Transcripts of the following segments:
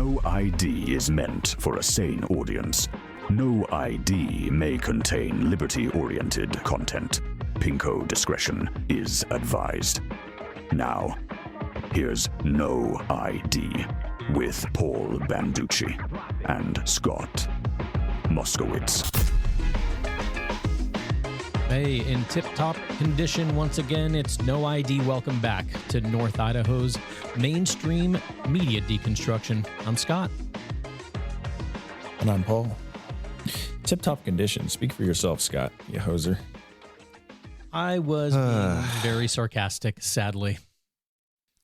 No ID is meant for a sane audience. No ID may contain liberty-oriented content. Pinko discretion is advised. Now, here's No ID with Paul Banducci and Scott Moskowitz. Hey, in tip-top condition once again, it's No ID. Welcome back to North Idaho's mainstream media deconstruction. I'm Scott. And I'm Paul. Tip-top condition. Speak for yourself, Scott, you hoser. I was being very sarcastic, sadly.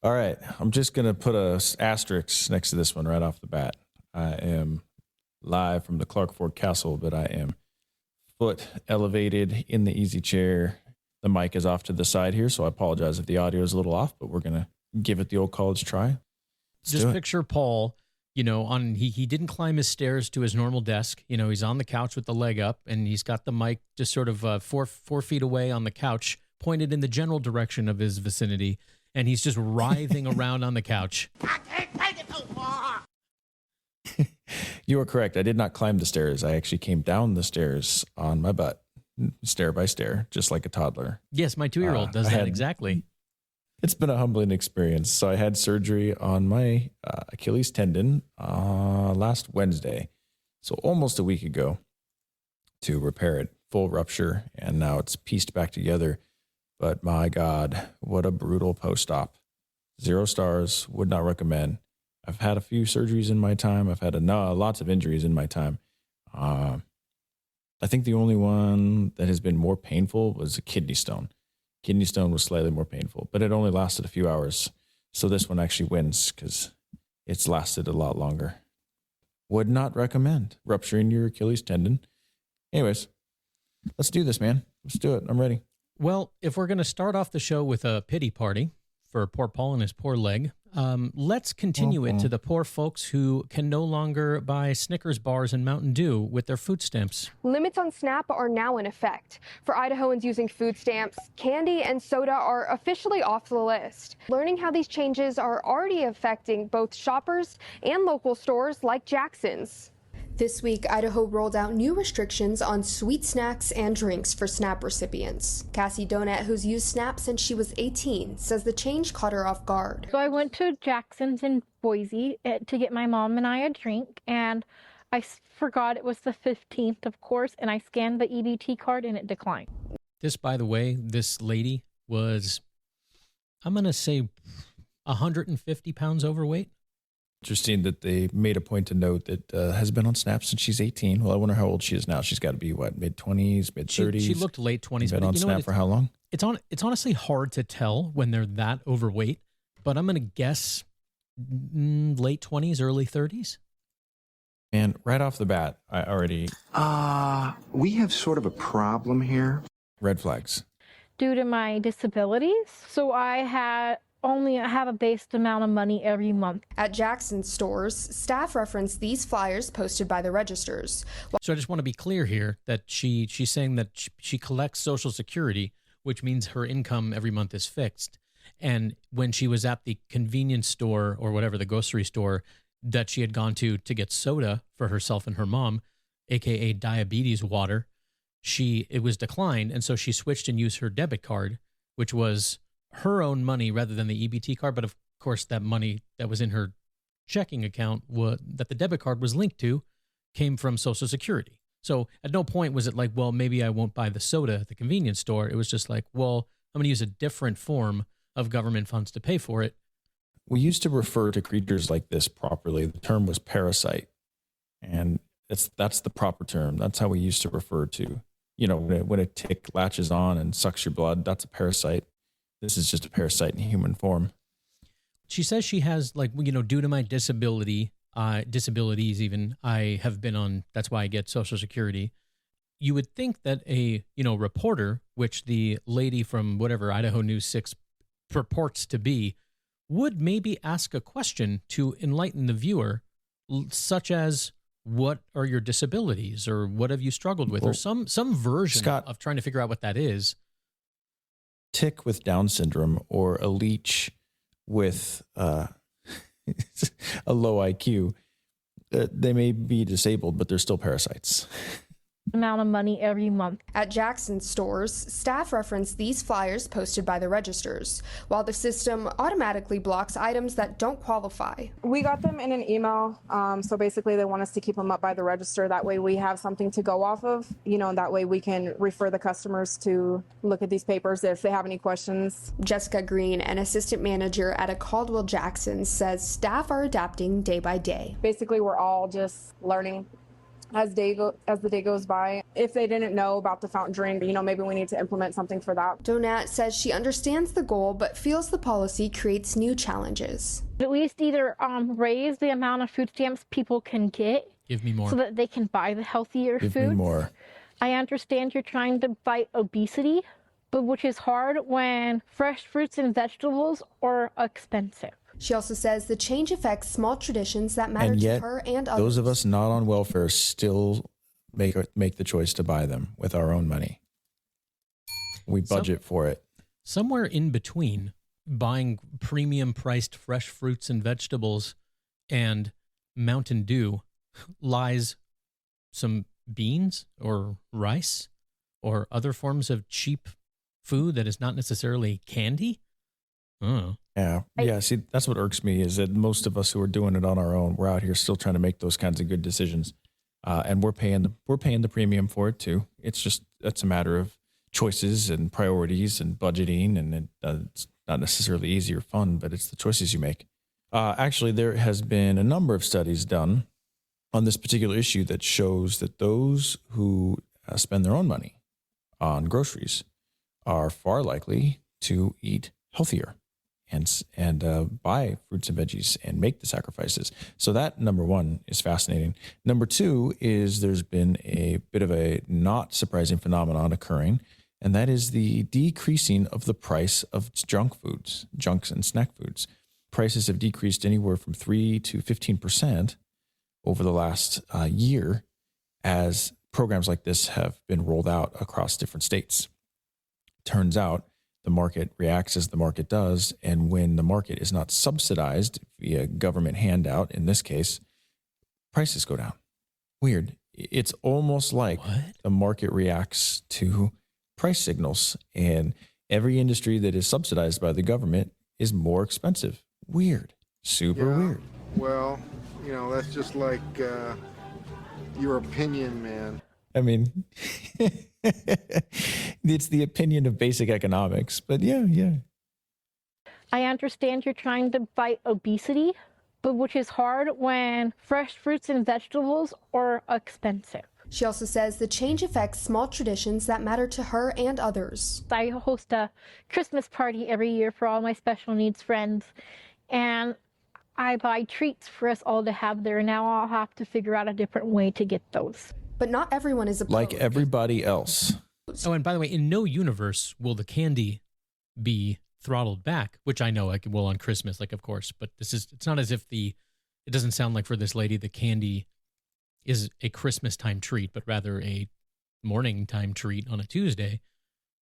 All right. I'm just going to put a asterisk next to this one right off the bat. I am live from the Clark Ford Castle, but I am foot elevated in the easy chair. The mic is off to the side here, so I apologize if the audio is a little off, but we're going to give it the old college try. Just picture Paul, you know, he didn't climb his stairs to his normal desk. You know, he's on the couch with the leg up, and he's got the mic just sort of 4 feet away on the couch, pointed in the general direction of his vicinity, and he's just writhing around on the couch. I can't take it so far. You are correct. I did not climb the stairs. I actually came down the stairs on my butt, stair by stair, just like a toddler. Yes, my 2-year-old does that exactly. It's been a humbling experience. So I had surgery on my Achilles tendon last Wednesday, so almost a week ago, to repair it. Full rupture, and now it's pieced back together. But my God, what a brutal post-op. 0 stars, would not recommend. I've had a few surgeries in my time. I've had lots of injuries in my time. I think the only one that has been more painful was a kidney stone. Kidney stone was slightly more painful, but it only lasted a few hours. So this one actually wins because it's lasted a lot longer. Would not recommend rupturing your Achilles tendon. Anyways, let's do this, man. Let's do it. I'm ready. Well, if we're going to start off the show with a pity party for poor Paul and his poor leg, let's continue it to the poor folks who can no longer buy Snickers bars and Mountain Dew with their food stamps. Limits on SNAP are now in effect. For Idahoans using food stamps, candy and soda are officially off the list. Learning how these changes are already affecting both shoppers and local stores like Jackson's. This week, Idaho rolled out new restrictions on sweet snacks and drinks for SNAP recipients. Cassie Donat, who's used SNAP since she was 18, says the change caught her off guard. So I went to Jackson's in Boise to get my mom and I a drink, and I forgot it was the 15th, of course, and I scanned the EBT card and it declined. This, by the way, this lady was, I'm going to say, 150 pounds overweight. Interesting that they made a point to note that has been on SNAP since she's 18. Well, I wonder how old she is now. She's got to be, what, mid-20s, mid-30s? She looked late 20s. Been on SNAP for how long? It's honestly hard to tell when they're that overweight, but I'm going to guess late 20s, early 30s. And right off the bat, I already... we have sort of a problem here. Red flags. Due to my disabilities, so I only have a based amount of money every month. At Jackson's stores, staff reference these flyers posted by the registers. So I just want to be clear here that she's saying that she collects Social Security, which means her income every month is fixed. And when she was at the convenience store or whatever, the grocery store that she had gone to get soda for herself and her mom, aka diabetes water, it was declined. And so she switched and used her debit card, which was her own money rather than the EBT card. But of course, that money that was in her checking account that the debit card was linked to came from Social Security. So at no point was it like, well, maybe I won't buy the soda at the convenience store. It was just like, well, I'm going to use a different form of government funds to pay for it. We used to refer to creatures like this properly. The term was parasite. And that's the proper term. That's how we used to refer to, when a tick latches on and sucks your blood, that's a parasite. This is just a parasite in human form. She says she has, due to my disabilities even, I have been on, that's why I get Social Security. You would think that a, reporter, which the lady from whatever Idaho News 6 purports to be, would maybe ask a question to enlighten the viewer, such as, what are your disabilities, or what have you struggled with, or some version Scott, of trying to figure out what that is. Tick with Down syndrome or a leech with a low IQ They may be disabled, but they're still parasites. Amount of money every month. At Jackson's stores, staff reference these flyers posted by the registers, while the system automatically blocks items that don't qualify. We got them in an email, so basically they want us to keep them up by the register. That way we have something to go off of, and that way we can refer the customers to look at these papers if they have any questions. Jessica Green, an assistant manager at a Caldwell Jackson, says staff are adapting day by day. Basically, we're all just learning as the day goes by. If they didn't know about the fountain drink, maybe we need to implement something for that. Donat says she understands the goal, but feels the policy creates new challenges. At least either raise the amount of food stamps people can get. Give me more. So that they can buy the healthier Give foods. me more. I understand you're trying to fight obesity, but which is hard when fresh fruits and vegetables are expensive. She also says the change affects small traditions that matter And yet, to her and others. those of us not on welfare still make the choice to buy them with our own money. We budget for it. Somewhere in between buying premium priced fresh fruits and vegetables and Mountain Dew lies some beans or rice or other forms of cheap food that is not necessarily candy. Oh. Yeah. See, that's what irks me is that most of us who are doing it on our own, we're out here still trying to make those kinds of good decisions, and we're paying the premium for it too. That's a matter of choices and priorities and budgeting, and it's not necessarily easy or fun, but it's the choices you make. Actually, there has been a number of studies done on this particular issue that shows that those who spend their own money on groceries are far likely to eat healthier and buy fruits and veggies and make the sacrifices. So that, number one, is fascinating. Number two is there's been a bit of a not surprising phenomenon occurring, and that is the decreasing of the price of junks and snack foods. Prices have decreased anywhere from 3 to 15% over the last year as programs like this have been rolled out across different states. Turns out the market reacts as the market does, and when the market is not subsidized via government handout, in this case, prices go down. Weird. It's almost like the market reacts to price signals, and every industry that is subsidized by the government is more expensive. Weird. Super weird. Well, that's just like your opinion, man. I mean, it's the opinion of basic economics, but yeah. I understand you're trying to fight obesity, but which is hard when fresh fruits and vegetables are expensive. She also says the change affects small traditions that matter to her and others. I host a Christmas party every year for all my special needs friends, and I buy treats for us all to have there. Now I'll have to figure out a different way to get those. But not everyone is opposed. Like everybody else. Oh, and by the way, in no universe will the candy be throttled back, which I know will on Christmas, of course, but it's not as if it doesn't sound like for this lady, the candy is a Christmas time treat, but rather a morning time treat on a Tuesday.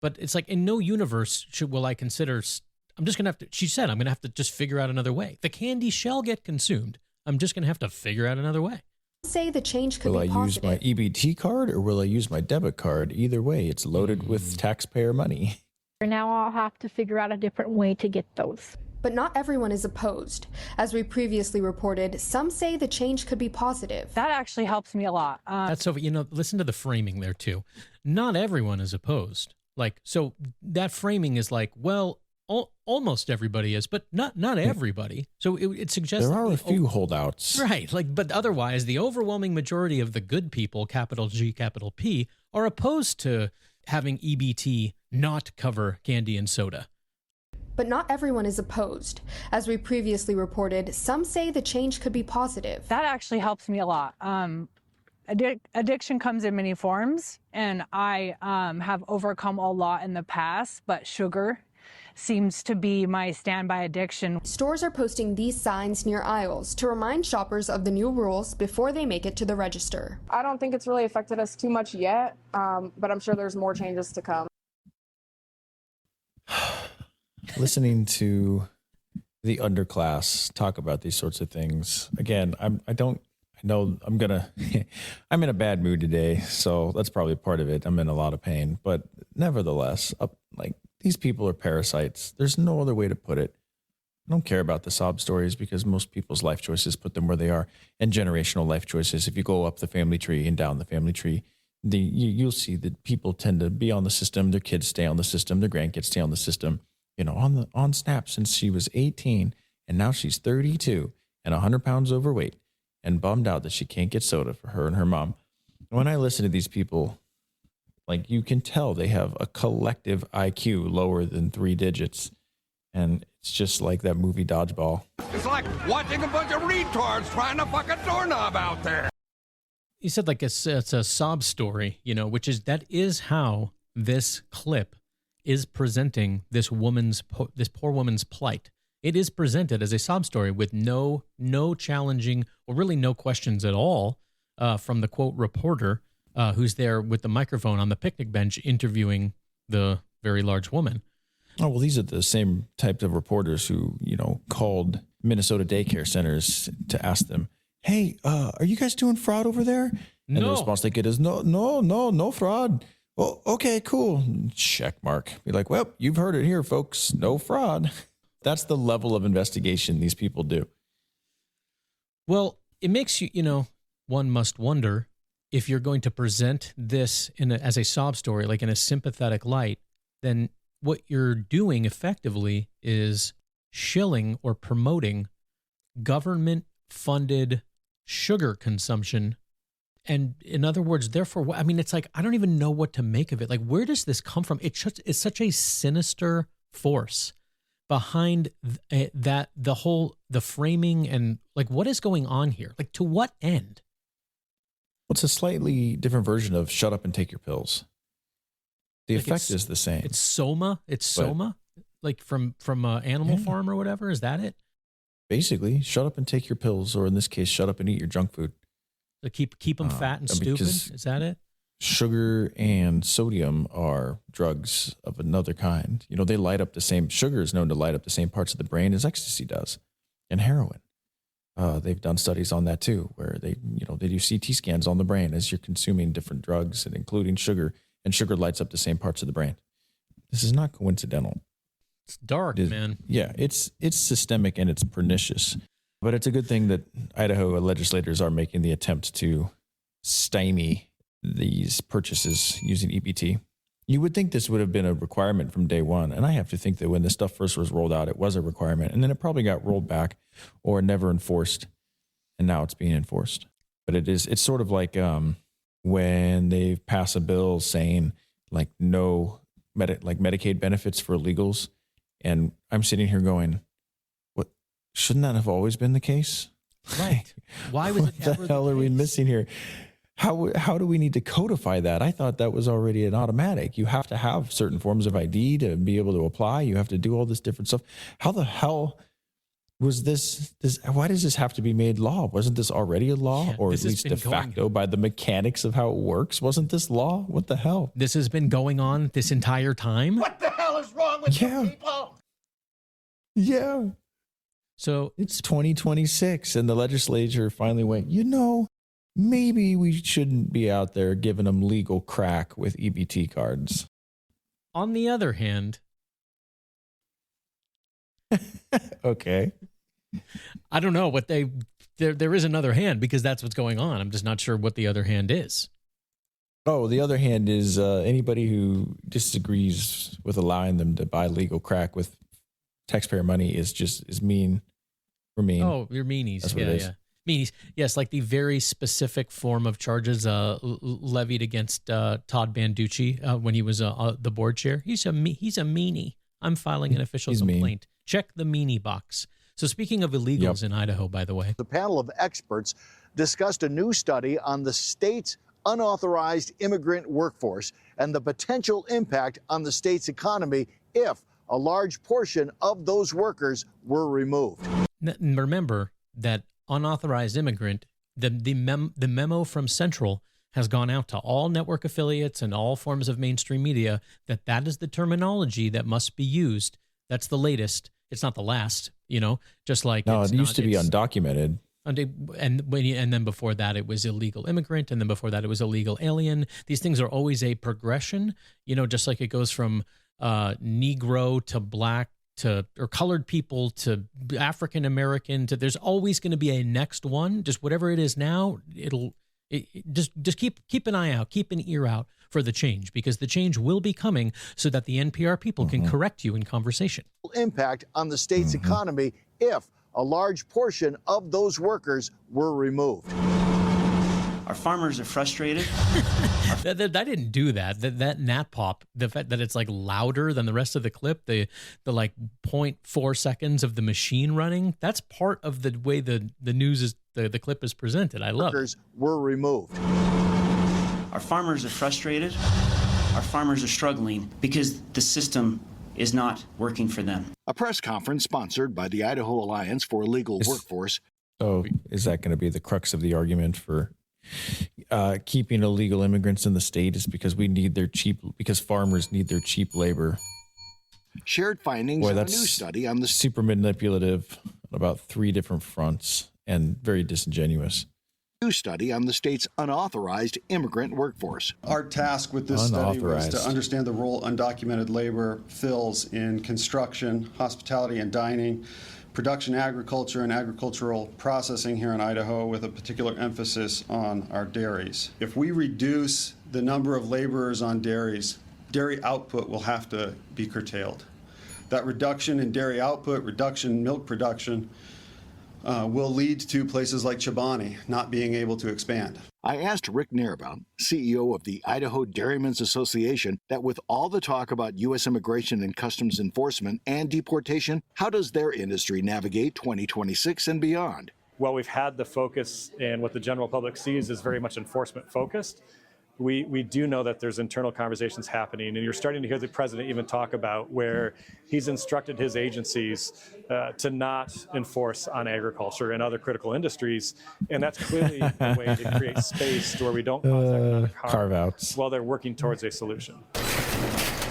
But it's like in no universe will I consider, I'm just going to have to, she said, I'm going to have to just figure out another way. The candy shall get consumed. I'm just going to have to figure out another way. Say the change could will be I positive. use my EBT card or will I use my debit card? Either way, it's loaded with taxpayer money. Now I'll have to figure out a different way to get those. But not everyone is opposed. As we previously reported, some say the change could be positive. That actually helps me a lot. That's so, listen to the framing there too. Not everyone is opposed. So that framing is well, almost everybody is, but not everybody. So it suggests there are a few holdouts. Right. But otherwise, the overwhelming majority of the good people, capital G, capital P, are opposed to having EBT not cover candy and soda. But not everyone is opposed. As we previously reported, some say the change could be positive. That actually helps me a lot. Addiction comes in many forms, and I have overcome a lot in the past, but sugar seems to be my standby addiction. Stores are posting these signs near aisles to remind shoppers of the new rules before they make it to the register. I don't think it's really affected us too much yet, but I'm sure there's more changes to come. Listening to the underclass talk about these sorts of things, again, I don't I know I'm I'm in a bad mood today, so that's probably part of it. I'm in a lot of pain, but nevertheless, like these people are parasites. There's no other way to put it. I don't care about the sob stories because most people's life choices put them where they are, and generational life choices. If you go up the family tree and down the family tree, you'll see that people tend to be on the system. Their kids stay on the system. Their grandkids stay on the system. On Snap since she was 18, and now she's 32 and 100 pounds overweight, and bummed out that she can't get soda for her and her mom. When I listen to these people, like you can tell they have a collective IQ lower than 3 digits. And it's just like that movie Dodgeball. It's like watching a bunch of retards trying to fuck a doorknob out there. He said like it's a sob story, that is how this clip is presenting this poor woman's plight. It is presented as a sob story with no challenging or really no questions at all from the quote reporter who's there with the microphone on the picnic bench interviewing the very large woman. Oh, well, these are the same types of reporters who, called Minnesota daycare centers to ask them, hey, are you guys doing fraud over there? And the response they get is, no fraud. Well, okay, cool. Check mark. Be like, well, you've heard it here, folks. No fraud. That's the level of investigation these people do. Well, it makes you, one must wonder if you're going to present this as a sob story, like in a sympathetic light, then what you're doing effectively is shilling or promoting government-funded sugar consumption. And in other words, therefore, it's like, I don't even know what to make of it. Like, where does this come from? It's such a sinister force behind the framing and like, what is going on here? Like, to what end? Well, it's a slightly different version of shut up and take your pills. The effect is the same. It's Soma. Like from Animal Farm or whatever. Is that it? Basically, shut up and take your pills, or in this case, shut up and eat your junk food. To keep them fat and stupid. Is that it? Sugar and sodium are drugs of another kind. They light up the same. Sugar is known to light up the same parts of the brain as ecstasy does, and heroin. They've done studies on that too, where they do CT scans on the brain as you're consuming different drugs, and including sugar. And sugar lights up the same parts of the brain. This is not coincidental. It's dark, man. Yeah, it's systemic and it's pernicious. But it's a good thing that Idaho legislators are making the attempt to stymie these purchases using EBT. You would think this would have been a requirement from day one. And I have to think that when this stuff first was rolled out, it was a requirement. And then it probably got rolled back or never enforced. And now it's being enforced. But it's sort of like when they pass a bill saying like no Medicaid benefits for illegals. And I'm sitting here going, what, shouldn't that have always been the case? Right. Why was it ever what the hell are we missing here? How do we need to codify that? I thought that was already an automatic. You have to have certain forms of ID to be able to apply. You have to do all this different stuff. How the hell was this? Why does this have to be made law? Wasn't this already a law, or at least de facto by the mechanics of how it works? Wasn't this law? What the hell? This has been going on this entire time. What the hell is wrong with you people? Yeah. So it's 2026, and the legislature finally went, maybe we shouldn't be out there giving them legal crack with EBT cards. On the other hand, okay. I don't know what there is another hand, because that's what's going on. I'm just not sure what the other hand is. Oh, the other hand is anybody who disagrees with allowing them to buy legal crack with taxpayer money is mean. We're mean. Oh, you're meanies. That's what it is. Yeah. Meanies. Yes, like the very specific form of charges levied against Todd Banducci when he was the board chair. He's a meanie. I'm filing an official complaint. Mean. Check the meanie box. So speaking of illegals in Idaho, by the way. The panel of experts discussed a new study on the state's unauthorized immigrant workforce and the potential impact on the state's economy if a large portion of those workers were removed. Remember that unauthorized immigrant, the memo from Central has gone out to all network affiliates and all forms of mainstream media that is the terminology that must be used. That's the latest. It's not the last, just like. No, it used to be undocumented. And then before that, it was illegal immigrant. And then before that, it was illegal alien. These things are always a progression, just like it goes from Negro to black to, or colored people to African American to, there's always going to be a next one. Just whatever it is now, just keep an eye out, keep an ear out for the change, because the change will be coming so that the NPR people can correct you in conversation. Impact on the state's economy if a large portion of those workers were removed. Our farmers are frustrated. I didn't do that. That nat pop, the fact that it's like louder than the rest of the clip, the like 0.4 seconds of the machine running, that's part of the way the news is, the clip is presented. I love it. Were removed. Our farmers are frustrated. Our farmers are struggling because the system is not working for them. A press conference sponsored by the Idaho Alliance for a Legal Workforce. So is that going to be the crux of the argument for keeping illegal immigrants in the state? Is because because farmers need their cheap labor. Shared findings of a new study on the super manipulative on about 3 different fronts and very disingenuous. New study on the state's unauthorized immigrant workforce. Our task with this study was to understand the role undocumented labor fills in construction, hospitality and dining, production agriculture, and agricultural processing here in Idaho, with a particular emphasis on our dairies. If we reduce the number of laborers on dairies, dairy output will have to be curtailed. That reduction in dairy output, reduction in milk production, will lead to places like Chobani not being able to expand. I asked Rick Narabout, CEO of the Idaho Dairymen's Association, that with all the talk about U.S. immigration and customs enforcement and deportation, how does their industry navigate 2026 and beyond? Well, we've had the focus, and what the general public sees is very much enforcement focused. We do know that there's internal conversations happening, and you're starting to hear the president even talk about where he's instructed his agencies to not enforce on agriculture and other critical industries, and that's clearly a way to create space to where we don't cause economic harm carve-outs while they're working towards a solution.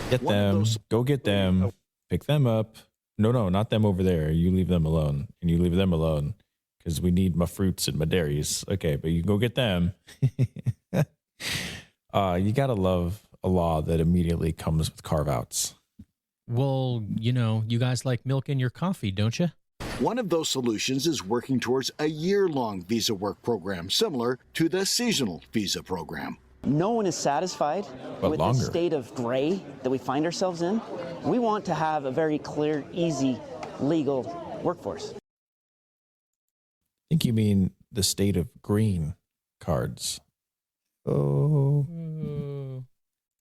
Get them, go get them, pick them up. No, not them over there. You leave them alone, and you leave them alone because we need my fruits and my dairies. Okay, but you go get them. You gotta love a law that immediately comes with carve-outs. Well, you guys like milk in your coffee, don't you? One of those solutions is working towards a year-long visa work program, similar to the seasonal visa program. No one is satisfied with the state of gray that we find ourselves in. We want to have a very clear, easy, legal workforce. I think you mean the state of green cards. Oh,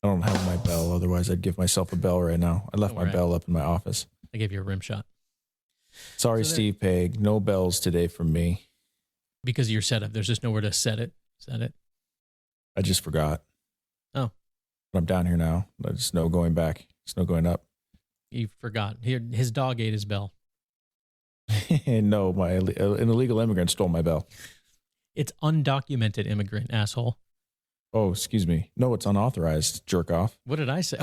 I don't have my bell. Otherwise, I'd give myself a bell right now. I left my bell up in my office. I gave you a rim shot. Sorry, Steve Pegg. No bells today from me. Because of your setup. There's just nowhere to set it. Set it. I just forgot. Oh. But I'm down here now. There's no going back. There's no going up. You forgot. His dog ate his bell. No, an illegal immigrant stole my bell. It's undocumented immigrant, asshole. Oh, excuse me. No, it's unauthorized, jerk off. What did I say?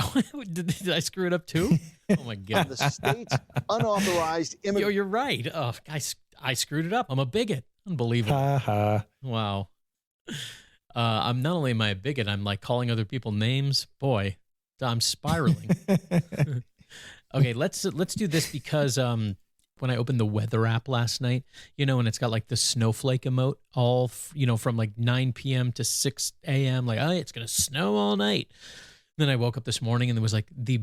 Did I screw it up too? Oh my God. The state's unauthorized immigrant. You're right. Oh, I screwed it up. I'm a bigot. Unbelievable. Ha ha. Wow. I'm not only am I a bigot, I'm like calling other people names. Boy, I'm spiraling. Okay, let's do this because when I opened the weather app last night, and it's got like the Snowflake Emote all, from like 9 p.m. to 6 a.m. Like, oh, it's going to snow all night. Then I woke up this morning and there was like the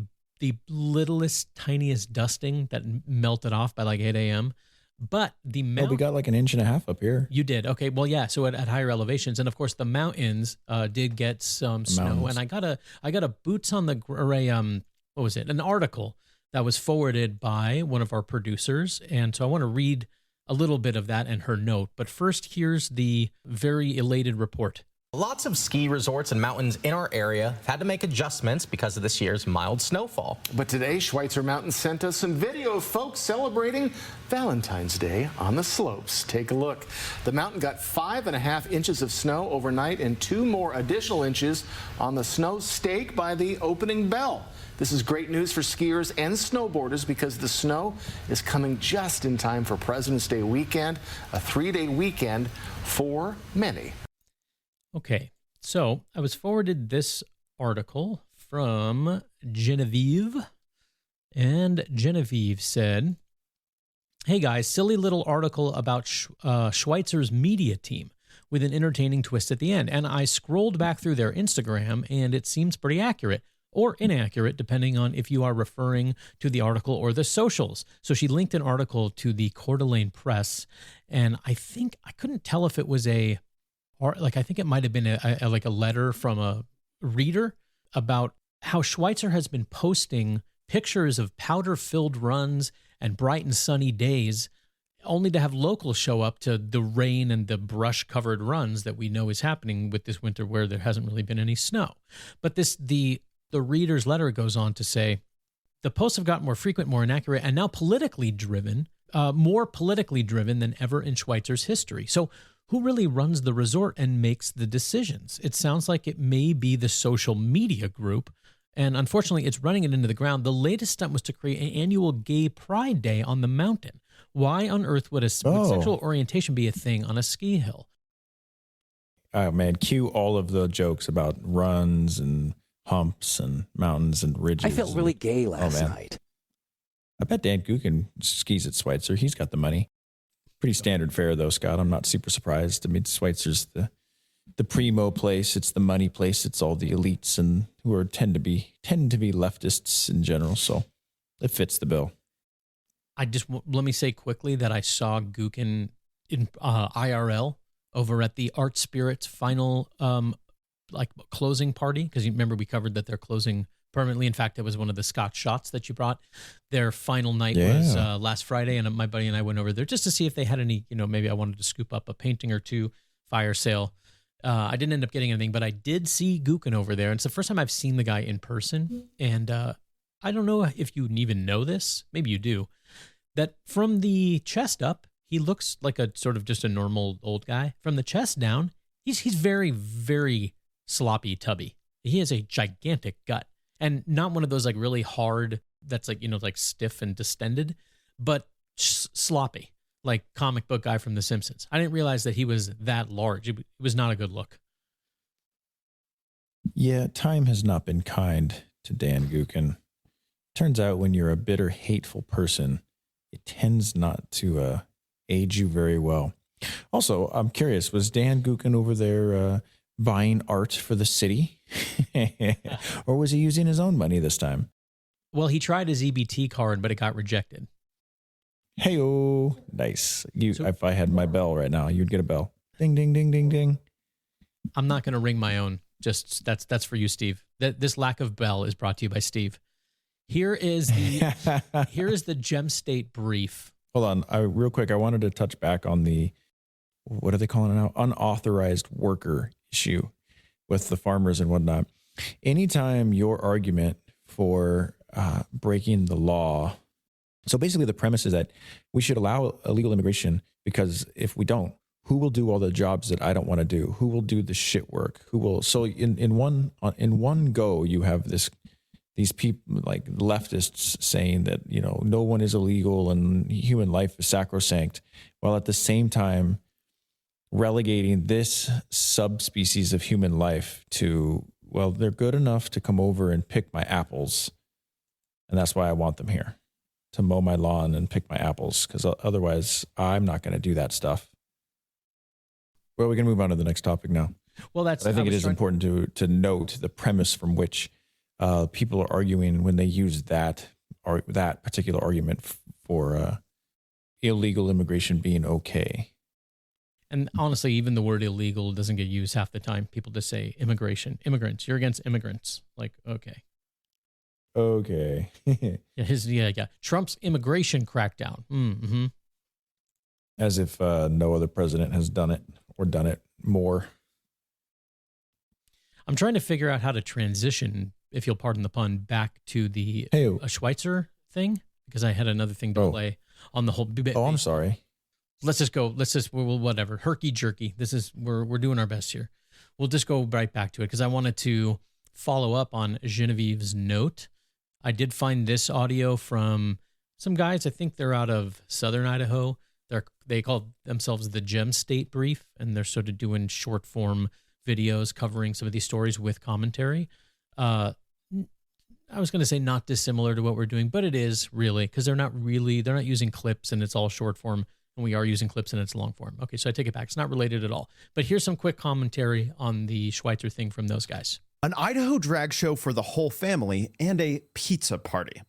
littlest, tiniest dusting that melted off by like 8 a.m. But the we got like 1.5 inches up here. You did. Okay. Well, yeah. So at higher elevations, and of course the mountains did get some snow. And I got a boots on the array. What was it? An article that was forwarded by one of our producers. And so I want to read a little bit of that and her note. But first, here's the very elated report Lots of ski resorts and mountains in our area have had to make adjustments because of this year's mild snowfall. But today, Schweitzer Mountain sent us some video of folks celebrating Valentine's Day on the slopes. Take a look. The mountain got 5.5 inches of snow overnight and 2 more additional inches on the snow stake by the opening bell. This is great news for skiers and snowboarders because the snow is coming just in time for President's Day weekend, a 3-day weekend for many. Okay, so I was forwarded this article from Genevieve, and Genevieve said, "Hey guys, silly little article about Schweitzer's media team with an entertaining twist at the end. And I scrolled back through their Instagram, and it seems pretty accurate. Or inaccurate, depending on if you are referring to the article or the socials." So she linked an article to the Coeur d'Alene Press, and I couldn't tell if it was I think it might have been a letter from a reader about how Schweitzer has been posting pictures of powder-filled runs and bright and sunny days, only to have locals show up to the rain and the brush-covered runs that we know is happening with this winter where there hasn't really been any snow. But the reader's letter goes on to say, the posts have gotten more frequent, more inaccurate, and now politically driven, more politically driven than ever in Schweitzer's history. So who really runs the resort and makes the decisions? It sounds like it may be the social media group, and unfortunately, it's running it into the ground. The latest stunt was to create an annual gay pride day on the mountain. Why on earth would sexual orientation be a thing on a ski hill? Oh, man, cue all of the jokes about runs and humps and mountains and ridges. I felt really gay last night. I bet Dan Gookin skis at Schweitzer. He's got the money. Pretty standard fare, though, Scott. I'm not super surprised. I mean, Schweitzer's the primo place. It's the money place. It's all the elites and who tend to be leftists in general. So it fits the bill. Let me say quickly that I saw Gookin in IRL over at the Art Spirits final closing party, because you remember we covered that they're closing permanently. In fact, it was one of the Scotch shots that you brought. Their final night was last Friday, and my buddy and I went over there just to see if they had any, maybe I wanted to scoop up a painting or two, fire sale. I didn't end up getting anything, but I did see Gookin over there. And it's the first time I've seen the guy in person. And I don't know if you even know this, maybe you do, that from the chest up, he looks like a sort of just a normal old guy. From the chest down, he's very, very sloppy tubby. He has a gigantic gut, and not one of those like really hard that's like, like stiff and distended, but sloppy, like comic book guy from The Simpsons. I didn't realize that he was that large. It was not a good look. Yeah, time has not been kind to Dan Gookin. Turns out when you're a bitter, hateful person, it tends not to age you very well. Also, I'm curious, was Dan Gookin over there buying art for the city? Or was he using his own money this time? Well, he tried his EBT card, but it got rejected. Hey-oh. Nice. If I had my bell right now, you'd get a bell. Ding, ding, ding, ding, ding. I'm not going to ring my own. Just that's for you, Steve. This lack of bell is brought to you by Steve. Here is the Gem State brief. Hold on. Real quick, I wanted to touch back on the, what are they calling it now? Unauthorized worker issue with the farmers and whatnot. Anytime your argument for breaking the law, so basically the premise is that we should allow illegal immigration because if we don't, who will do all the jobs that I don't want to do? Who will do the shit work? Who will? So in one go, you have these people like leftists saying that, no one is illegal and human life is sacrosanct, while at the same time relegating this subspecies of human life to, well, they're good enough to come over and pick my apples. And that's why I want them here, to mow my lawn and pick my apples, because otherwise I'm not going to do that stuff. Well, we can move on to the next topic now. Well, I think it is important to note the premise from which people are arguing when they use that particular argument for illegal immigration being okay. And honestly, even the word illegal doesn't get used half the time. People just say immigration, immigrants. You're against immigrants. Like, okay. Okay. Yeah. Trump's immigration crackdown. Mm-hmm. As if no other president has done it or done it more. I'm trying to figure out how to transition, if you'll pardon the pun, back to the Schweitzer thing, because I had another thing to play on the whole. Oh, I'm sorry. Let's just go. Whatever. Herky jerky. We're doing our best here. We'll just go right back to it because I wanted to follow up on Genevieve's note. I did find this audio from some guys. I think they're out of Southern Idaho. They call themselves the Gem State Brief, and they're sort of doing short form videos covering some of these stories with commentary. I was going to say not dissimilar to what we're doing, but it is really, because they're not using clips and it's all short form, and we are using clips and it's long form. Okay, so I take it back. It's not related at all. But here's some quick commentary on the Schweitzer thing from those guys. An Idaho drag show for the whole family and a pizza party.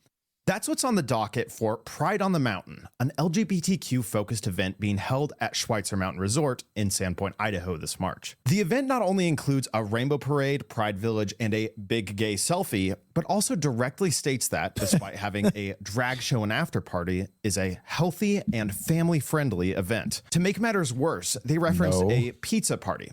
That's what's on the docket for Pride on the Mountain, an LGBTQ-focused event being held at Schweitzer Mountain Resort in Sandpoint, Idaho this March. The event not only includes a rainbow parade, Pride Village, and a big gay selfie, but also directly states that, despite having a drag show and after party, is a healthy and family-friendly event. To make matters worse, they reference a pizza party.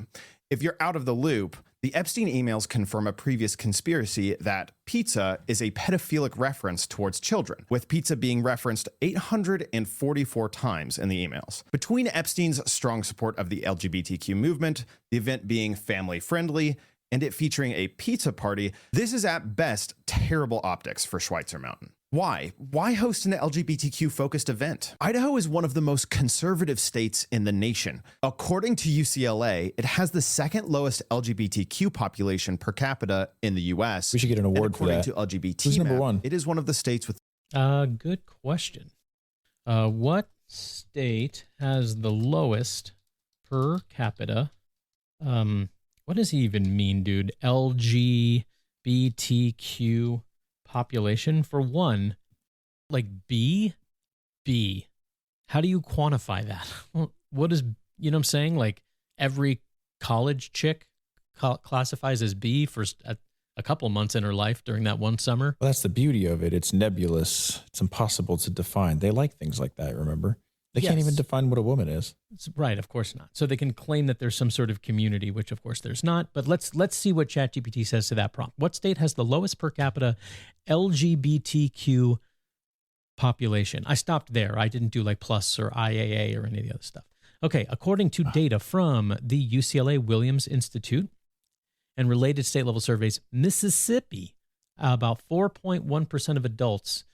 If you're out of the loop, the Epstein emails confirm a previous conspiracy that pizza is a pedophilic reference towards children, with pizza being referenced 844 times in the emails. Between Epstein's strong support of the LGBTQ movement, the event being family-friendly, and it featuring a pizza party, this is at best terrible optics for Schweitzer Mountain. Why? Why host an LGBTQ-focused event? Idaho is one of the most conservative states in the nation. According to UCLA, it has the second lowest LGBTQ population per capita in the U.S. We should get an award for that. According to LGBT Who's number one? It is one of the states with... Good question. What state has the lowest per capita? What does he even mean, dude? LGBTQ population for one, like B. How do you quantify that? What is, you know what I'm saying? Like every college chick classifies as B for a couple months in her life during that one summer. Well, that's the beauty of it. It's nebulous. It's impossible to define. They like things like that, remember? They can't even define what a woman is. Right, of course not. So they can claim that there's some sort of community, which of course there's not. But let's see what ChatGPT says to that prompt. What state has the lowest per capita LGBTQ population? I stopped there. I didn't do like plus or IAA or any of the other stuff. Okay, according to data from the UCLA Williams Institute and related state level surveys, Mississippi, about 4.1% of adults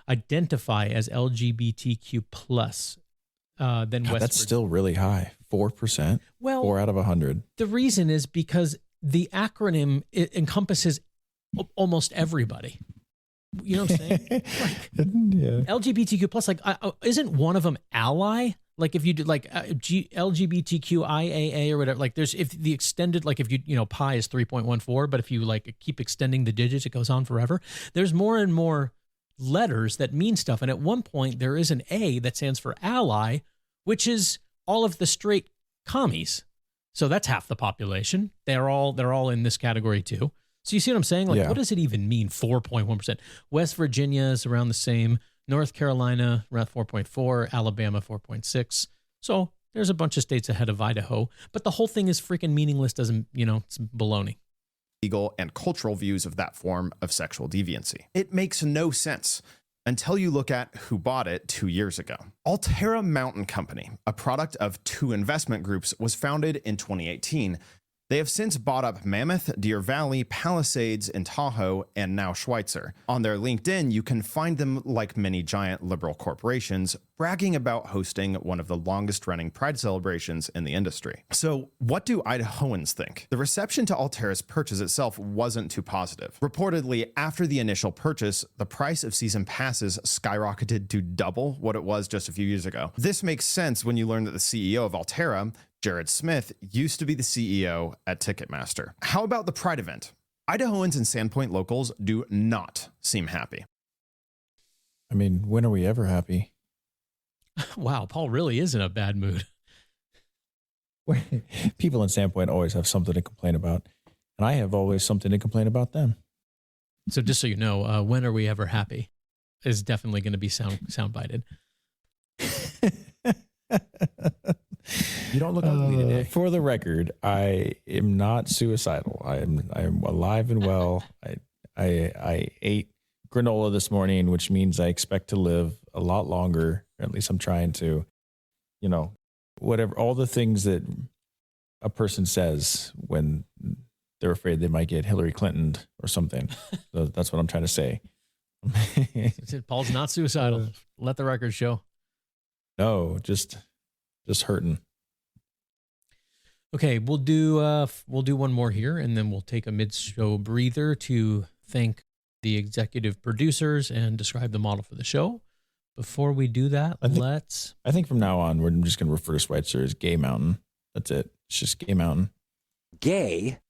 identify as LGBTQ plus. Than West that's still really high. 4%. Well, 4 out of 100. The reason is because the acronym encompasses almost everybody. You know what I'm saying? Like, yeah. LGBTQ plus, like, isn't one of them ally? Like if you do like LGBTQIAA or whatever, like there's, if the extended, like if you know, pi is 3.14, but if you like keep extending the digits, it goes on forever. There's more and more letters that mean stuff. And at one point there is an A that stands for ally, which is all of the straight commies. So that's half the population. They're all in this category too. So you see what I'm saying? Like, what does it even mean? 4.1%. West Virginia is around the same. North Carolina around 4.4. Alabama 4.6. So there's a bunch of states ahead of Idaho, but the whole thing is freaking meaningless. Doesn't, you know, it's baloney. Legal and cultural views of that form of sexual deviancy. It makes no sense until you look at who bought it 2 years ago. Altera Mountain Company, a product of two investment groups, was founded in 2018. They have since bought up Mammoth, Deer Valley, Palisades, and Tahoe, and now Schweitzer. On their LinkedIn, you can find them, like many giant liberal corporations, bragging about hosting one of the longest-running Pride celebrations in the industry. So what do Idahoans think? The reception to Altera's purchase itself wasn't too positive. Reportedly, after the initial purchase, the price of season passes skyrocketed to double what it was just a few years ago. This makes sense when you learn that the CEO of Altera, Jared Smith, used to be the CEO at Ticketmaster. How about the Pride event? Idahoans and Sandpoint locals do not seem happy. I mean, when are we ever happy? Wow, Paul really is in a bad mood. People in Sandpoint always have something to complain about, and I have always something to complain about them. So just so you know, when are we ever happy is definitely going to be sound bited. You don't look ugly today. For the record, I am not suicidal. I am alive and well. I ate granola this morning, which means I expect to live a lot longer. Or at least I'm trying to, whatever, all the things that a person says when they're afraid they might get Hillary Clinton or something. So that's what I'm trying to say. Paul's not suicidal. Let the record show. No, just hurting. Okay, we'll do one more here, and then we'll take a mid-show breather to thank the executive producers and describe the model for the show. Before we do that, I think from now on, we're just going to refer to Schweitzer as Gay Mountain. That's it. It's just Gay Mountain. Gay?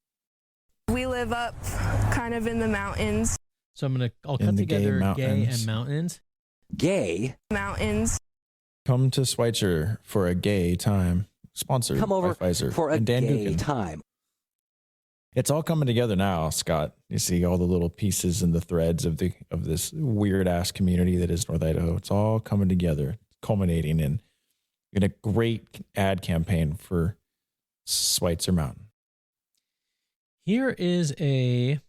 We live up kind of in the mountains. So I'll cut together gay and mountains. Gay? Mountains. Come to Schweitzer for a gay time. Sponsored Come over by Pfizer for a and Dan gay Dukin. time. It's all coming together now, Scott. You see all the little pieces and the threads of this weird ass community that is North Idaho. It's all coming together, culminating in a great ad campaign for Schweitzer Mountain. Here is a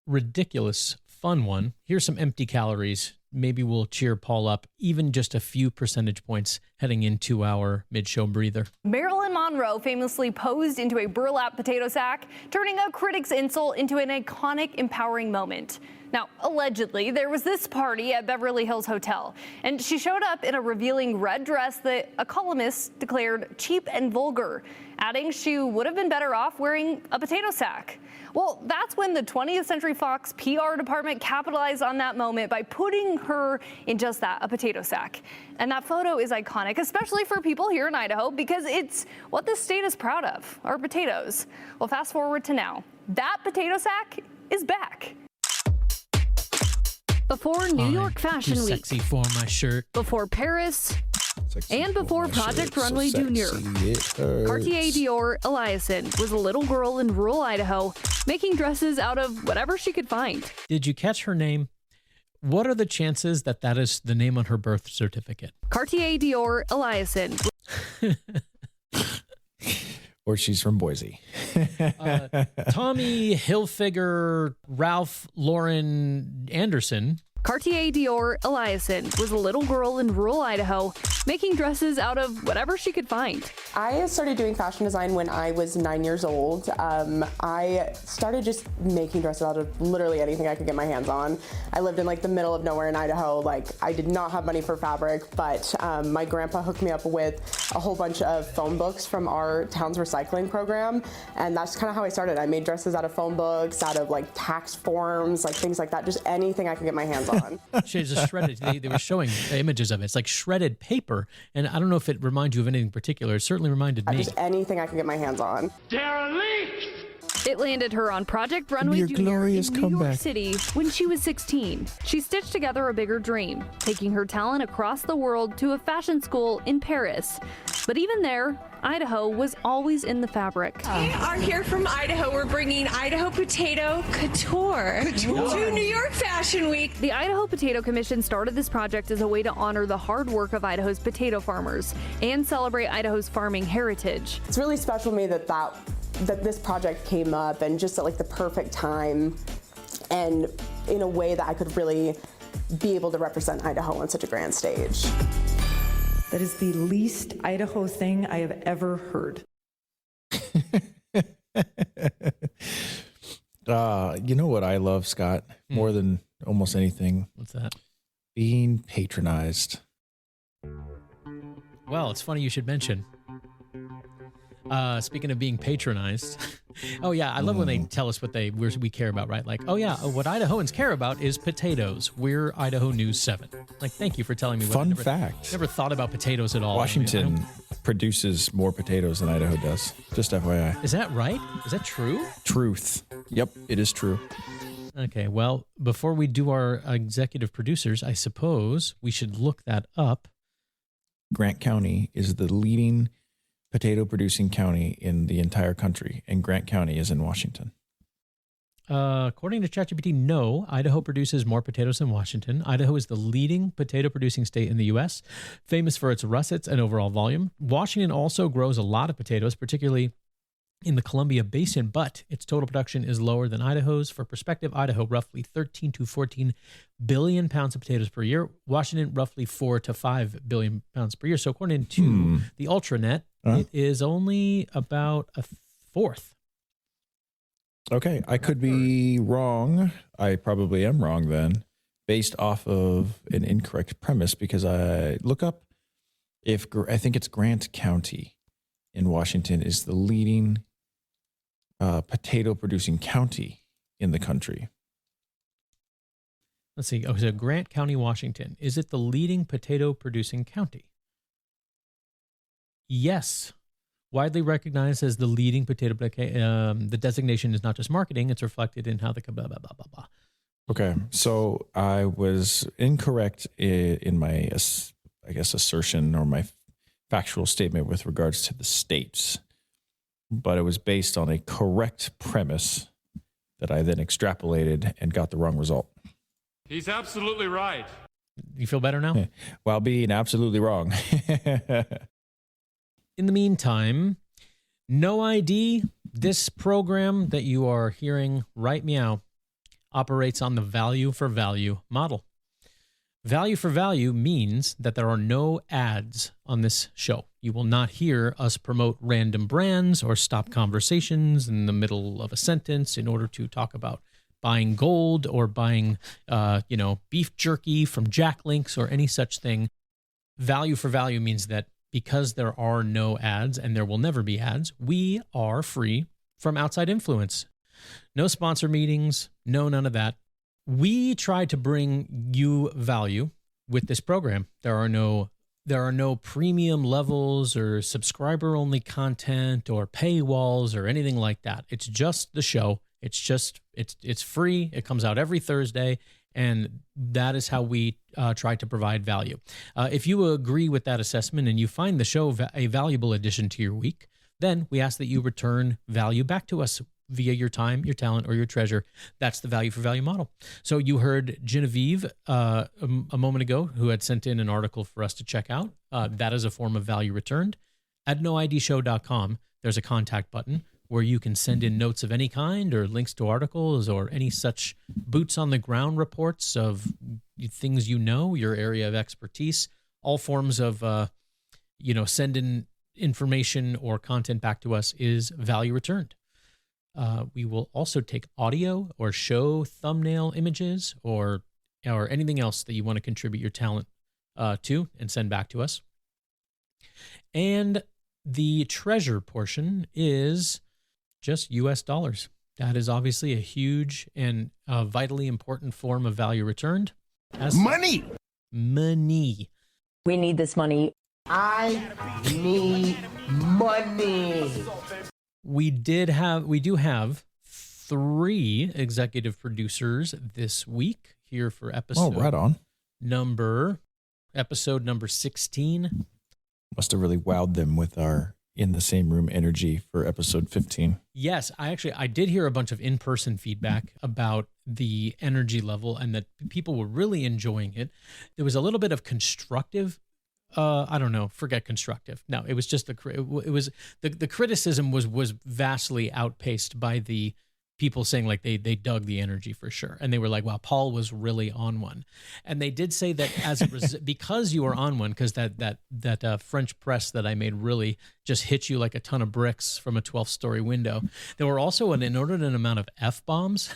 ridiculous fun one. Here's some empty calories. Maybe we'll cheer Paul up even just a few percentage points heading into our mid-show breather. Marilyn Monroe famously posed into a burlap potato sack, turning a critic's insult into an iconic, empowering moment. Now, allegedly, there was this party at Beverly Hills Hotel, and she showed up in a revealing red dress that a columnist declared cheap and vulgar, adding she would have been better off wearing a potato sack. Well, that's when the 20th Century Fox PR department capitalized on that moment by putting her in just that, a potato sack. And that photo is iconic, especially for people here in Idaho, because it's what the state is proud of, our potatoes. Well, fast forward to now. That potato sack is back. Before New York Fashion Too Week. sexy for my shirt. Before Paris. And before Project Runway Jr., Cartier Dior Eliason was a little girl in rural Idaho making dresses out of whatever she could find. Did you catch her name? What are the chances that that is the name on her birth certificate? Cartier Dior Eliason. Or she's from Boise. Tommy Hilfiger Ralph Lauren Anderson. Cartier Dior Eliason was a little girl in rural Idaho making dresses out of whatever she could find. I started doing fashion design when I was 9 years old. I started just making dresses out of literally anything I could get my hands on. I lived in the middle of nowhere in Idaho. I did not have money for fabric, but my grandpa hooked me up with a whole bunch of phone books from our town's recycling program. And that's kind of how I started. I made dresses out of phone books, out of tax forms, things like that, just anything I could get my hands on. She's just shredded. They were showing images of it. It's like shredded paper. And I don't know if it reminds you of anything particular. It certainly reminded me. Just anything I can get my hands on. Derelict! It landed her on Project Runway Jr. in New York City when she was 16. She stitched together a bigger dream, taking her talent across the world to a fashion school in Paris. But even there, Idaho was always in the fabric. We are here from Idaho. We're bringing Idaho Potato Couture to New York Fashion Week. The Idaho Potato Commission started this project as a way to honor the hard work of Idaho's potato farmers and celebrate Idaho's farming heritage. It's really special to me that this project came up and just at the perfect time and in a way that I could really be able to represent Idaho on such a grand stage. That is the least Idaho thing I have ever heard. You know what I love, Scott, more than almost anything? What's that? Being patronized. Well, it's funny you should mention. Speaking of being patronized. Oh, yeah. I love when they tell us what we care about, right? What Idahoans care about is potatoes. We're Idaho News 7. Thank you for telling me. Fun fact. Never thought about potatoes at all. Washington produces more potatoes than Idaho does. Just FYI. Is that right? Is that true? Truth. Yep, it is true. Okay, well, before we do our executive producers, I suppose we should look that up. Grant County is the leading potato producing county in the entire country, and Grant County is in Washington. According to ChatGPT, no. Idaho produces more potatoes than Washington. Idaho is the leading potato-producing state in the U.S., famous for its russets and overall volume. Washington also grows a lot of potatoes, particularly in the Columbia Basin, but its total production is lower than Idaho's. For perspective, Idaho roughly 13 to 14 billion pounds of potatoes per year. Washington roughly 4 to 5 billion pounds per year. So according to the Ultranet, it is only about a fourth. Okay, I could be wrong. I probably am wrong then, based off of an incorrect premise, because I look up if I think it's Grant County in Washington is the leading potato producing county in the country. Let's see. Oh, so Grant County, Washington. Is it the leading potato producing county? Yes. Widely recognized as the leading potato, the designation is not just marketing, it's reflected in how the blah, blah, blah, blah, blah. Okay, so I was incorrect in my, I guess, assertion or my factual statement with regards to the states, but it was based on a correct premise that I then extrapolated and got the wrong result. He's absolutely right. You feel better now? While being absolutely wrong. In the meantime, No ID, this program that you are hearing right meow, operates on the value for value model. Value for value means that there are no ads on this show. You will not hear us promote random brands or stop conversations in the middle of a sentence in order to talk about buying gold or buying, beef jerky from Jack Links or any such thing. Value for value means that because there are no ads and there will never be ads, we are free from outside influence. No sponsor meetings, none of that. We try to bring you value with this program. There are no premium levels or subscriber-only content or paywalls or anything like that. It's just the show. It's free. It comes out every Thursday, and that is how we try to provide value. If you agree with that assessment and you find the show a valuable addition to your week, then we ask that you return value back to us via your time, your talent, or your treasure. That's the value for value model. So you heard Genevieve a moment ago, who had sent in an article for us to check out. That is a form of value returned. At noidshow.com, there's a contact button where you can send in notes of any kind or links to articles or any such boots on the ground reports of things your area of expertise. All forms of, sending information or content back to us is value returned. We will also take audio or show thumbnail images or anything else that you want to contribute your talent to and send back to us. And the treasure portion is just US dollars. That is obviously a huge and vitally important form of value returned. Money! Money. We need this money. I need money. We do have 3 executive producers this week here for episode. Oh, right on. Episode number 16. Must have really wowed them with our in the same room energy for episode 15. Yes, I did hear a bunch of in-person feedback about the energy level and that people were really enjoying it. There was a little bit of constructive forget constructive. No, it was just the criticism was vastly outpaced by the people saying like they dug the energy for sure. And they were like, wow, Paul was really on one. And they did say that because you were on one, because that French press that I made really just hit you like a ton of bricks from a 12th-story window. There were also an inordinate amount of F-bombs.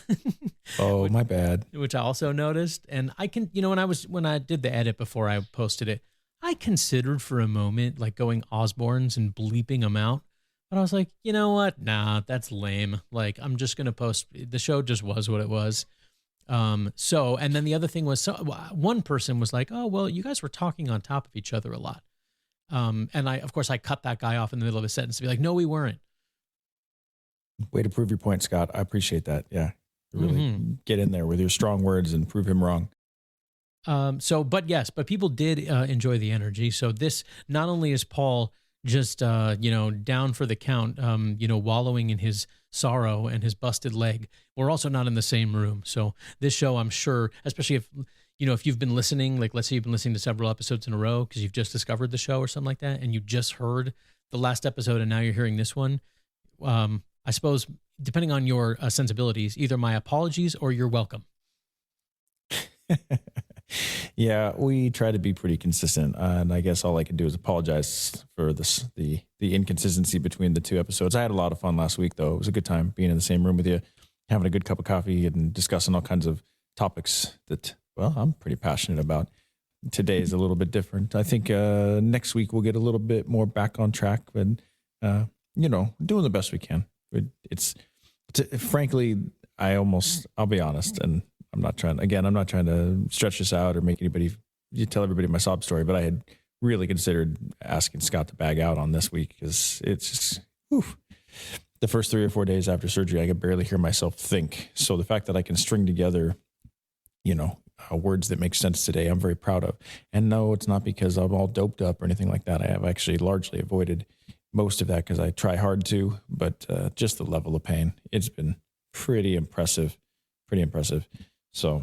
Oh, my bad. Which I also noticed. And I can, when I did the edit before I posted it, I considered for a moment like going Osborne's and bleeping them out. But I was like, you know what? Nah, that's lame. Like, I'm just going to post. The show just was what it was. And then the other thing was, one person was like, oh, well, you guys were talking on top of each other a lot. And I cut that guy off in the middle of a sentence to be like, no, we weren't. Way to prove your point, Scott. I appreciate that. Yeah. Really get in there with your strong words and prove him wrong. But people did enjoy the energy. So this, not only is Paul just, down for the count, wallowing in his sorrow and his busted leg. We're also not in the same room. So this show, I'm sure, especially if, if you've been listening, like let's say you've been listening to several episodes in a row because you've just discovered the show or something like that, and you just heard the last episode and now you're hearing this one, I suppose, depending on your sensibilities, either my apologies or you're welcome. Yeah, we try to be pretty consistent, and I guess all I can do is apologize for the inconsistency between the two episodes. I had a lot of fun last week, though. It was a good time being in the same room with you, having a good cup of coffee, and discussing all kinds of topics that, well, I'm pretty passionate about. Today is a little bit different. I think next week we'll get a little bit more back on track, but doing the best we can. Frankly, I'll be honest, and I'm not trying to stretch this out or make tell everybody my sob story, but I had really considered asking Scott to bag out on this week because it's just, the first 3 or 4 days after surgery, I could barely hear myself think. So the fact that I can string together, words that make sense today, I'm very proud of. And no, it's not because I'm all doped up or anything like that. I have actually largely avoided most of that because I try hard to, but just the level of pain, it's been pretty impressive. So,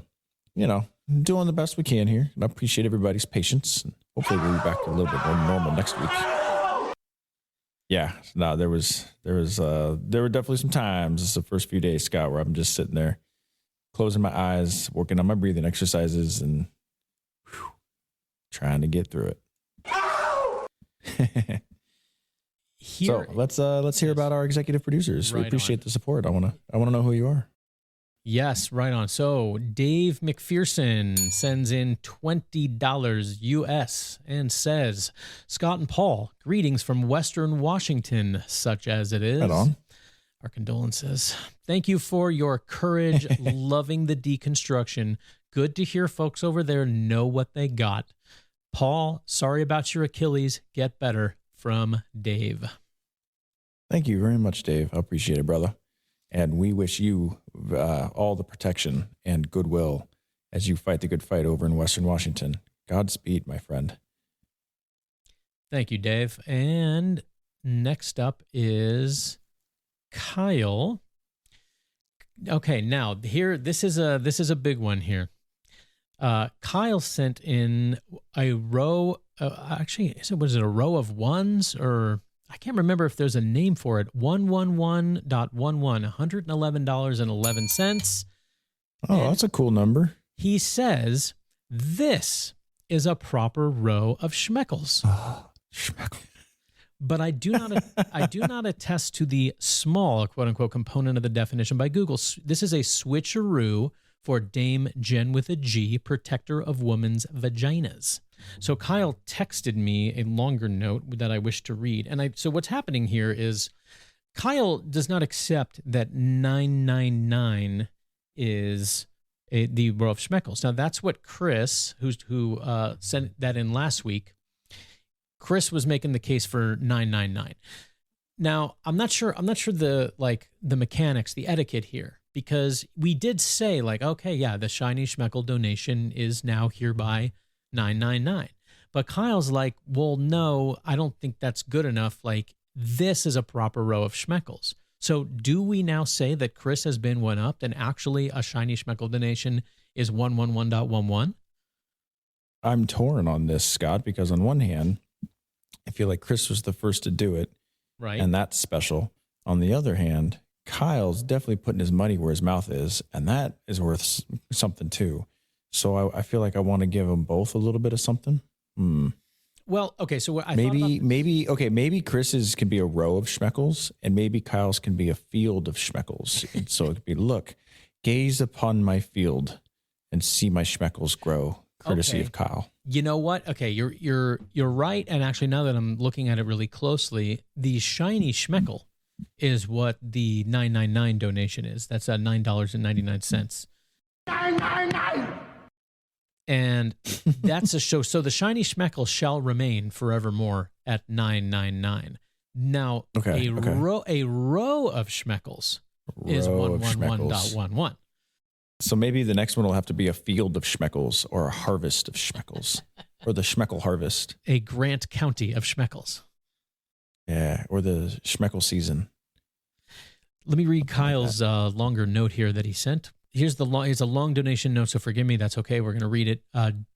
doing the best we can here. And I appreciate everybody's patience. And hopefully we'll be back to a little bit more normal next week. Yeah, no, there were definitely some times, this is the first few days, Scott, where I'm just sitting there, closing my eyes, working on my breathing exercises, and trying to get through it. So let's hear about our executive producers. We appreciate the support. I want to know who you are. Yes, right on. So Dave McPherson sends in $20 US and says, Scott and Paul, greetings from Western Washington, such as it is. Right on. Our condolences. Thank you for your courage, loving the deconstruction. Good to hear folks over there know what they got. Paul, sorry about your Achilles. Get better. From Dave. Thank you very much, Dave. I appreciate it, brother. And we wish you all the protection and goodwill as you fight the good fight over in Western Washington. Godspeed, my friend. Thank you, Dave. And next up is Kyle. Okay, now here, this is a big one here. Kyle sent in a row. Was it a row of ones, or I can't remember if there's a name for it. 111.11, $111.11. Oh, that's a cool number. He says this is a proper row of schmeckles. Schmeckle. But I do not attest to the small, quote unquote, component of the definition by Google. This is a switcheroo for Dame Jen with a G, protector of women's vaginas. So Kyle texted me a longer note that I wish to read. So what's happening here is Kyle does not accept that 999 is the row of schmeckles. Now that's what Chris, who sent that in last week, Chris was making the case for 999. Now I'm not sure the mechanics, the etiquette here, because we did say okay, yeah, the shiny schmeckle donation is now hereby 999. But Kyle's like, well, no, I don't think that's good enough. This is a proper row of schmeckles. So do we now say that Chris has been one-upped and actually a shiny schmeckle donation is 111.11? I'm torn on this, Scott, because on one hand, I feel like Chris was the first to do it. Right. And that's special. On the other hand, Kyle's definitely putting his money where his mouth is, and that is worth something too. So I feel like I want to give them both a little bit of something. Well, okay, so what maybe Chris's can be a row of schmeckles, and maybe Kyle's can be a field of schmeckles. And so it could be, look, gaze upon my field and see my schmeckles grow, courtesy of Kyle. You know what? Okay, you're right. And actually, now that I'm looking at it really closely, the shiny schmeckle is what the 999 donation is. That's at $9.99. 999. And that's a show. So the shiny schmeckle shall remain forevermore at 999. Now, a row of schmeckles is 111.11. So maybe the next one will have to be a field of schmeckles or a harvest of schmeckles or the schmeckle harvest. A Grant County of schmeckles. Yeah, or the schmeckle season. Let me read Kyle's longer note here that he sent. Here's a long donation note, so forgive me. That's okay. We're going to read it.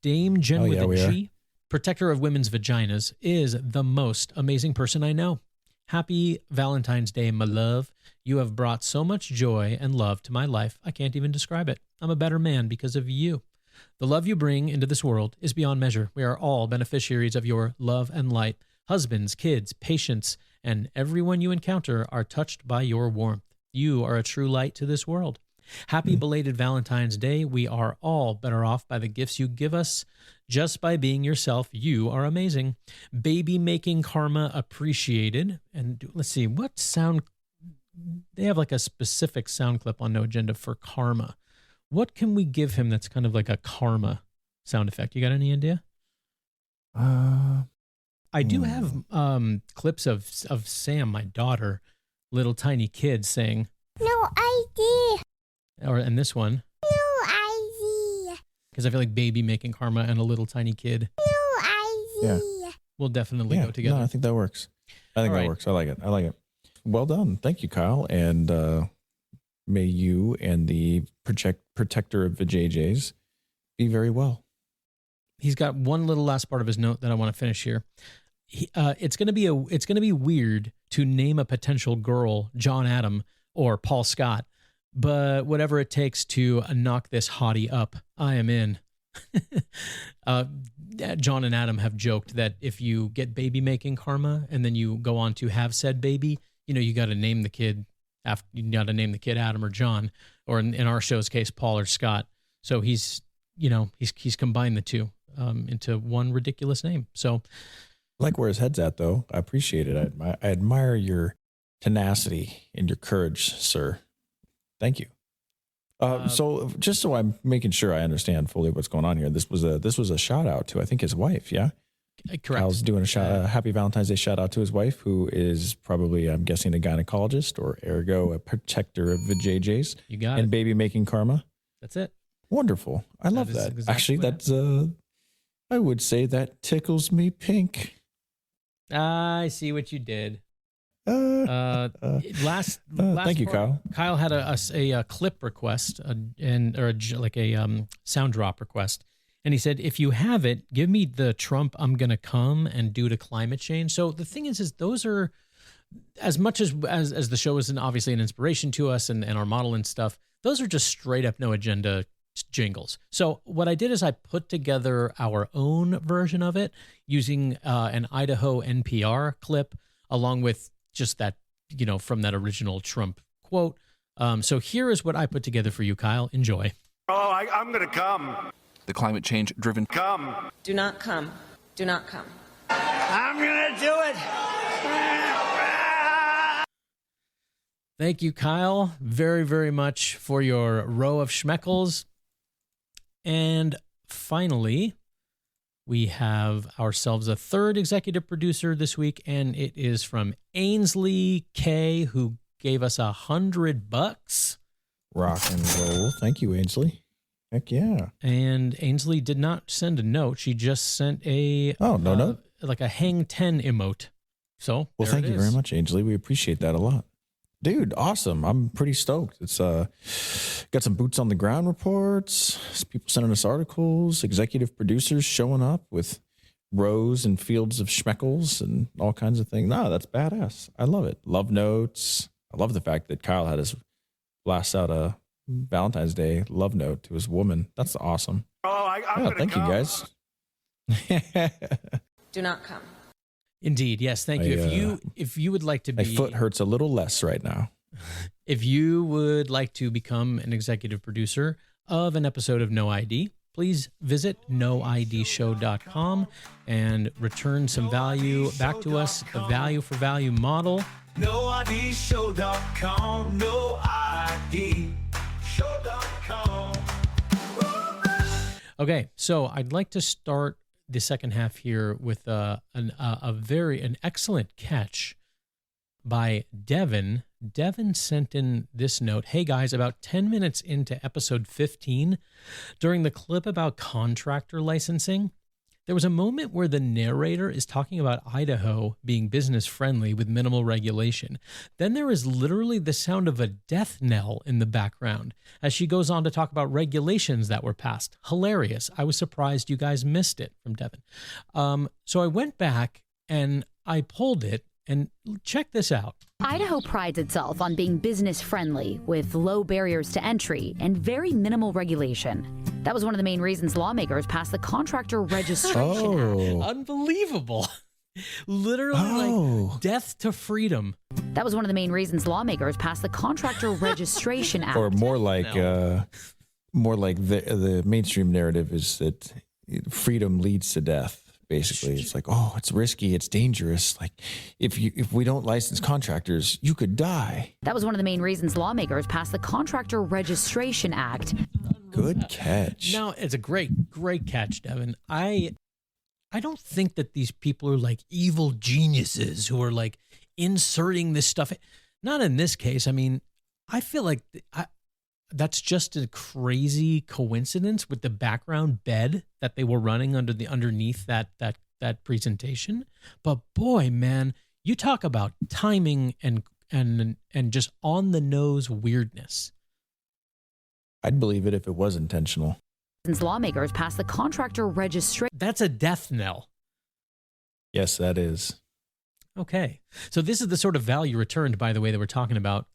Dame Jen with a G, protector of women's vaginas, is the most amazing person I know. Happy Valentine's Day, my love. You have brought so much joy and love to my life. I can't even describe it. I'm a better man because of you. The love you bring into this world is beyond measure. We are all beneficiaries of your love and light. Husbands, kids, patients, and everyone you encounter are touched by your warmth. You are a true light to this world. Happy belated Valentine's Day. We are all better off by the gifts you give us. Just by being yourself, you are amazing. Baby making karma appreciated. And let's see, what sound? They have like a specific sound clip on No Agenda for karma. What can we give him that's kind of like a karma sound effect? You got any idea? I do have clips of Sam, my daughter, little tiny kid, saying, No idea. And this one. No idea. Because I feel like baby making karma and a little tiny kid. No idea. Yeah. Will definitely go together. No, I think that works. That works. I like it. Well done. Thank you, Kyle. And may you and the protector of the JJs be very well. He's got one little last part of his note that I want to finish here. It's gonna be weird to name a potential girl John Adam or Paul Scott, but whatever it takes to knock this hottie up, I am in. John and Adam have joked that if you get baby making karma and then you go on to have said baby, you got to name the kid Adam or John, or in our show's case, Paul or Scott. So he's combined the two into one ridiculous name. So I like where his head's at, though. I appreciate it. I admire your tenacity and your courage, sir. Thank you. So just so I'm making sure I understand fully what's going on here, this was a shout out to, I think, his wife. Yeah. Correct. Kyle's doing a happy Valentine's Day shout out to his wife, who is probably, I'm guessing, a gynecologist or ergo a protector of the JJs. You got and it. baby making karma. That's it. Wonderful. I love that. Exactly Actually, that's I would say that tickles me pink. I see what you did. Thank you, Kyle. Kyle had a clip request a sound drop request, and he said, if you have it, give me the Trump I'm gonna come and due to climate change. So the thing is those are, as much as the show is obviously an inspiration to us and our model and stuff, those are just straight up No Agenda jingles. So what I did is I put together our own version of it using an Idaho NPR clip along with just that, from that original Trump quote. So here is what I put together for you, Kyle. Enjoy. Oh, I'm going to come. The climate change driven. Come. Do not come. Do not come. I'm going to do it. Thank you, Kyle, very, very much for your row of schmeckles. And finally, we have ourselves a third executive producer this week, and it is from Ainsley K, who gave us $100. Rock and roll. Thank you, Ainsley. Heck yeah. And Ainsley did not send a note. She just sent a note, like a hang 10 emote. So well, thank you very much, Ainsley. We appreciate that a lot. Dude, awesome. I'm pretty stoked. It's got some boots on the ground reports, people sending us articles, executive producers showing up with rows and fields of schmeckles and all kinds of things. No, that's badass. I love it. Love notes. I love the fact that Kyle had us blast out a Valentine's Day love note to his woman. That's awesome. Thank you, guys. Do not come. Indeed, yes, thank you. If you would like to be, my foot hurts a little less right now. If you would like to become an executive producer of an episode of No ID, please visit noidshow.com and return some value back to us. The value for value model. noidshow.com. noidshow.com. Okay, so I'd like to start the second half here with an excellent catch by Devin. Devin sent in this note. Hey guys, about 10 minutes into episode 15, during the clip about contractor licensing, There was a moment where the narrator is talking about Idaho being business friendly with minimal regulation. Then there is literally the sound of a death knell in the background as she goes on to talk about regulations that were passed. Hilarious. I was surprised you guys missed it, from Devin. So I went back and I pulled it, and check this out. Idaho prides itself on being business friendly with low barriers to entry and very minimal regulation. That was one of the main reasons lawmakers passed the Contractor Registration Act. Unbelievable. Literally like death to freedom. That was one of the main reasons lawmakers passed the Contractor Registration Act. Or more like the mainstream narrative is that freedom leads to death. Basically, it's like, oh, it's risky, it's dangerous. Like, if we don't license contractors, you could die. That was one of the main reasons lawmakers passed the Contractor Registration Act. Good catch. No, it's a great catch, Devin. I don't think that these people are like evil geniuses who are like inserting this stuff. Not in this case. I mean, I feel like that's just a crazy coincidence with the background bed that they were running underneath that presentation. But boy, man, you talk about timing and just on the nose weirdness. I'd believe it if it was intentional. Since lawmakers passed the Contractor Registration. That's a death knell. Yes, that is. Okay. So this is the sort of value returned, by the way, that we're talking about,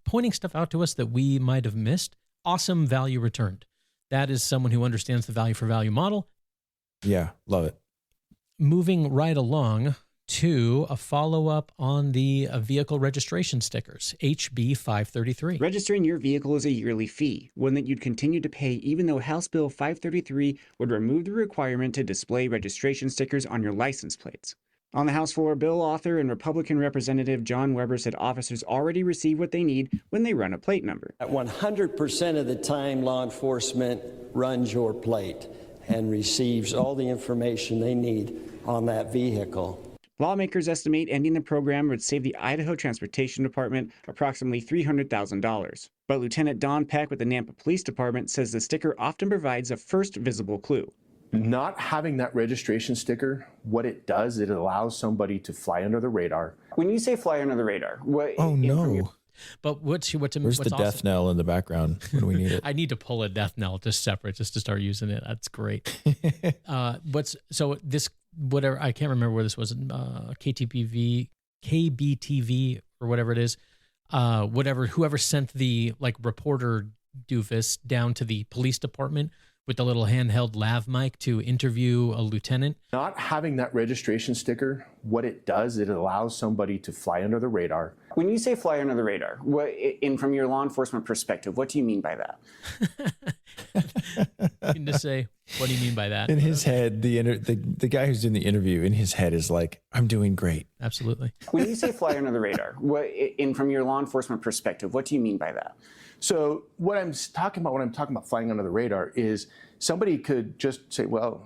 pointing stuff out to us that we might have missed. Awesome value returned. That is someone who understands the value for value model. Yeah, love it. Moving right along to a follow-up on the vehicle registration stickers, HB 533. Registering your vehicle is a yearly fee, one that you'd continue to pay even though House Bill 533 would remove the requirement to display registration stickers on your license plates. On the House floor, bill author and Republican Representative John Weber said officers already receive what they need when they run a plate number. At 100% of the time, law enforcement runs your plate and receives all the information they need on that vehicle. Lawmakers estimate ending the program would save the Idaho Transportation Department approximately $300,000. But Lieutenant Don Peck with the Nampa Police Department says the sticker often provides a first visible clue. Not having that registration sticker, what it does, it allows somebody to fly under the radar. When you say fly under the radar, what? Oh no! But where's the awesome? Death knell in the background when we need it? I need to pull a death knell just separate, just to start using it. That's great. Whatever, I can't remember where this was, KBTV or whatever it is. Whoever sent the reporter doofus down to the police department with the little handheld lav mic to interview a lieutenant. Not having that registration sticker, what it does, it allows somebody to fly under the radar. When you say fly under the radar, from your law enforcement perspective, what do you mean by that? You need to say, what do you mean by that? In his head, the guy who's doing the interview, in his head is like, I'm doing great. Absolutely. When you say fly under the radar, from your law enforcement perspective, what do you mean by that? So what I'm talking about when I'm talking about flying under the radar is somebody could just say, well,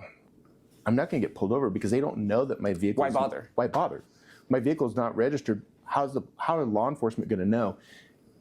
I'm not going to get pulled over because they don't know that my vehicle. Why bother? Why bother? My vehicle is not registered. How are law enforcement going to know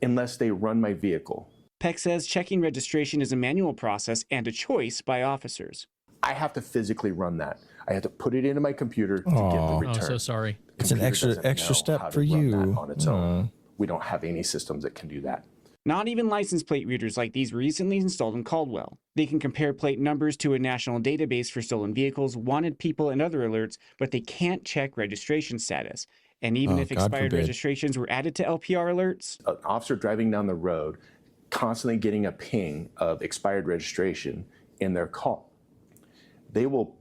unless they run my vehicle? Peck says checking registration is a manual process and a choice by officers. I have to physically run that. I have to put it into my computer to get the return. Oh, so sorry. It's an extra step for you. On its own. We don't have any systems that can do that. Not even license plate readers like these recently installed in Caldwell. They can compare plate numbers to a national database for stolen vehicles, wanted people, and other alerts, but they can't check registration status. And even if expired registrations were added to LPR alerts. An officer driving down the road, constantly getting a ping of expired registration in their call. They will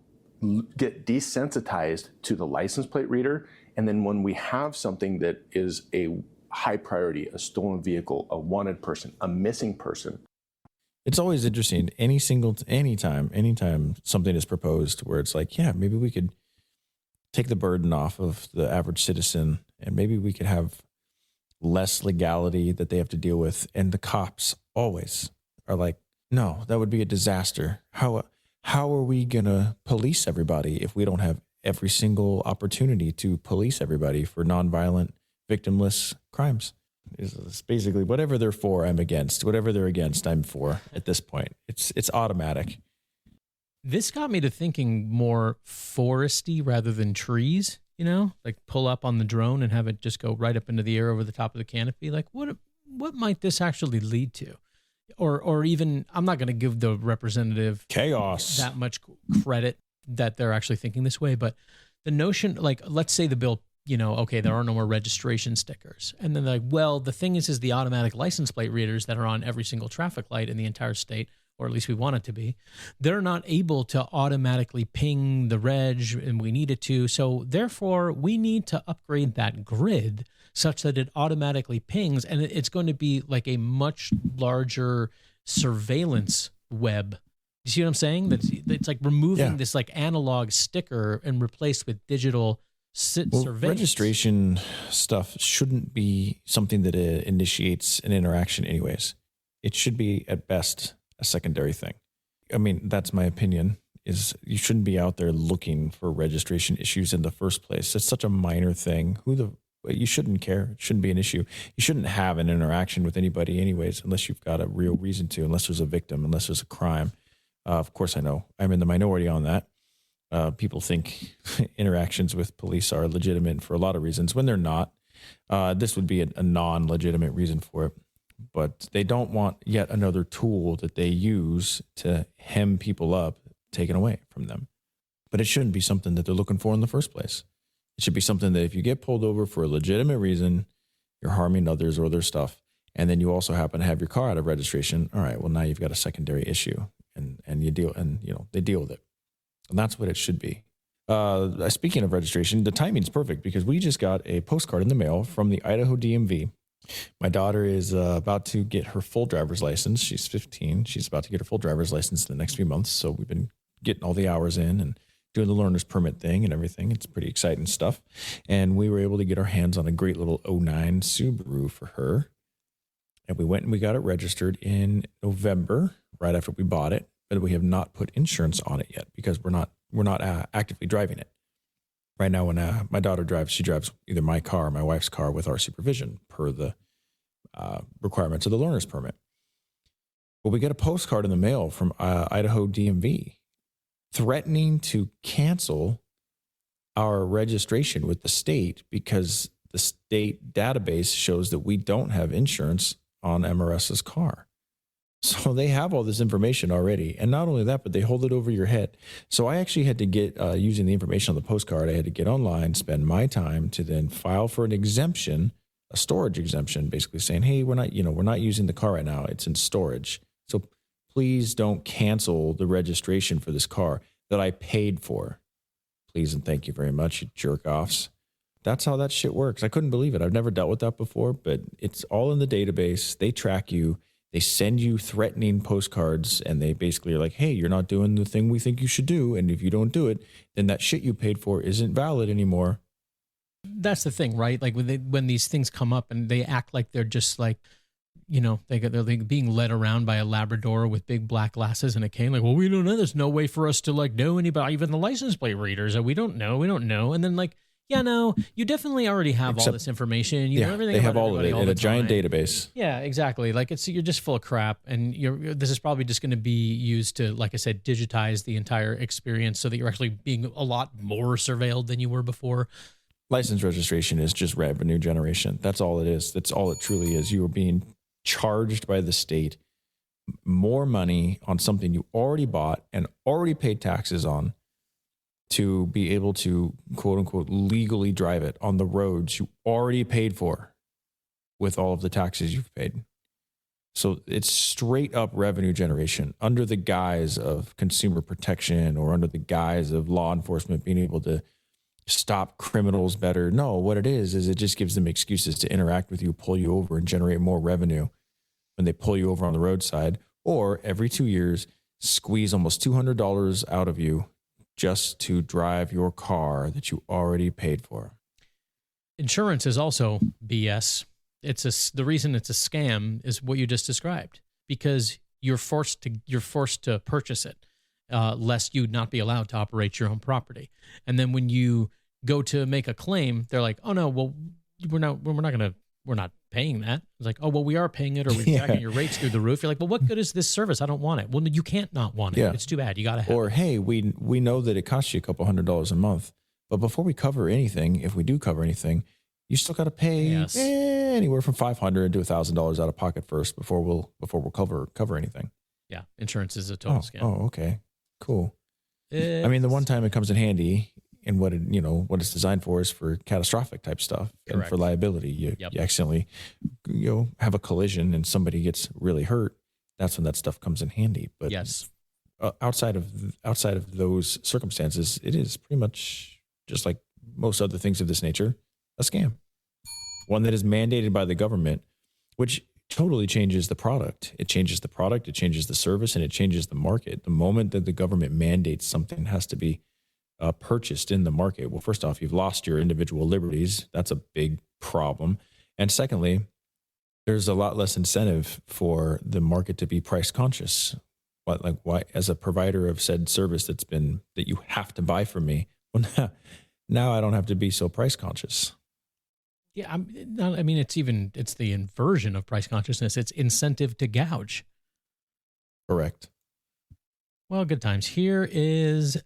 get desensitized to the license plate reader. And then when we have something that is a high priority, a stolen vehicle, a wanted person, a missing person. It's always interesting. Anytime something is proposed where it's like, yeah, maybe we could take the burden off of the average citizen and maybe we could have less legality that they have to deal with. And the cops always are like, no, that would be a disaster. How are we going to police everybody if we don't have every single opportunity to police everybody for nonviolent, victimless crimes? It's basically whatever they're for, I'm against. Whatever they're against, I'm for at this point. It's automatic. This got me to thinking more foresty rather than trees, like pull up on the drone and have it just go right up into the air over the top of the canopy. Like what might this actually lead to? Or even, I'm not going to give the representative chaos that much credit that they're actually thinking this way, but the notion, like, let's say the bill, okay, there are no more registration stickers. And then like, well, the thing is the automatic license plate readers that are on every single traffic light in the entire state, or at least we want it to be, they're not able to automatically ping the reg, and we need it to. So therefore, we need to upgrade that grid such that it automatically pings, and it's going to be like a much larger surveillance web. You see what I'm saying? It's like removing this like analog sticker and replaced with digital surveillance. Registration stuff shouldn't be something that initiates an interaction anyways. It should be at best a secondary thing. I mean, that's my opinion, is you shouldn't be out there looking for registration issues in the first place. It's such a minor thing. You shouldn't care. It shouldn't be an issue. You shouldn't have an interaction with anybody anyways, unless you've got a real reason to, unless there's a victim, unless there's a crime. Of course, I know I'm in the minority on that. People think interactions with police are legitimate for a lot of reasons when they're not. This would be a non-legitimate reason for it. But they don't want yet another tool that they use to hem people up taken away from them. But it shouldn't be something that they're looking for in the first place. It should be something that if you get pulled over for a legitimate reason, you're harming others or their stuff, and then you also happen to have your car out of registration, all right, well, now you've got a secondary issue, and they deal with it. And that's what it should be. Speaking of registration, the timing's perfect because we just got a postcard in the mail from the Idaho DMV. My daughter is about to get her full driver's license. She's 15. She's about to get her full driver's license in the next few months. So we've been getting all the hours in and doing the learner's permit thing and everything. It's pretty exciting stuff. And we were able to get our hands on a great little 09 Subaru for her. And we went and we got it registered in November, right after we bought it. But we have not put insurance on it yet because we're not actively driving it. Right now, when my daughter drives, she drives either my car or my wife's car with our supervision per the requirements of the learner's permit. Well, we get a postcard in the mail from Idaho DMV threatening to cancel our registration with the state because the state database shows that we don't have insurance on MRS's car. So they have all this information already. And not only that, but they hold it over your head. So I actually had to get, using the information on the postcard, I had to get online, spend my time to then file for an exemption, a storage exemption, basically saying, hey, we're not using the car right now. It's in storage. So please don't cancel the registration for this car that I paid for. Please and thank you very much, you jerk-offs. That's how that shit works. I couldn't believe it. I've never dealt with that before, but it's all in the database. They track you. They send you threatening postcards, and they basically are like, hey, you're not doing the thing we think you should do. And if you don't do it, then that shit you paid for isn't valid anymore. That's the thing, right? Like when these things come up and they act like they're just like, they're like being led around by a Labrador with big black glasses and a cane. Like, well, we don't know. There's no way for us to like know anybody, even the license plate readers. We don't know. And then like, yeah, no, you definitely already have all this information. You know everything. They about have all of it in a giant database. Yeah, exactly. Like you're just full of crap, and this is probably just going to be used to, like I said, digitize the entire experience so that you're actually being a lot more surveilled than you were before. License registration is just revenue generation. That's all it is. That's all it truly is. You are being charged by the state more money on something you already bought and already paid taxes on, to be able to, quote unquote, legally drive it on the roads you already paid for with all of the taxes you've paid. So it's straight up revenue generation under the guise of consumer protection or under the guise of law enforcement being able to stop criminals better. No, what it is it just gives them excuses to interact with you, pull you over, and generate more revenue when they pull you over on the roadside, or every 2 years, squeeze almost $200 out of you just to drive your car that you already paid for. Insurance is also BS. The reason it's a scam is what you just described, because you're forced to purchase it, lest you not be allowed to operate your own property. And then when you go to make a claim, they're like, oh no, well, we're not paying that. It's like, oh, well, we are paying it, or we're jacking your rates through the roof. You're like, well, what good is this service? I don't want it. Well, you can't not want it. Yeah. It's too bad. You got to have Or, it. hey, we know that it costs you a couple $100 a month, but before we cover anything, if we do cover anything, you still got to pay anywhere from $500 to $1,000 out of pocket first before we'll cover anything. Yeah, insurance is a total scam. Oh, okay, cool. I mean, the one time it comes in handy, and what it's designed for is for catastrophic type stuff. Correct. And for liability. You accidentally have a collision and somebody gets really hurt. That's when that stuff comes in handy. But yes, outside of those circumstances, it is pretty much just like most other things of this nature, a scam. One that is mandated by the government, which totally changes the product. It changes the product, it changes the service, and it changes the market. The moment that the government mandates something has to be purchased in the market, well, first off, you've lost your individual liberties. That's a big problem. And secondly, there's a lot less incentive for the market to be price conscious. Why, as a provider of said service that you have to buy from me, well, now I don't have to be so price conscious. Yeah, it's the inversion of price consciousness. It's incentive to gouge. Correct. Well, good times. Here is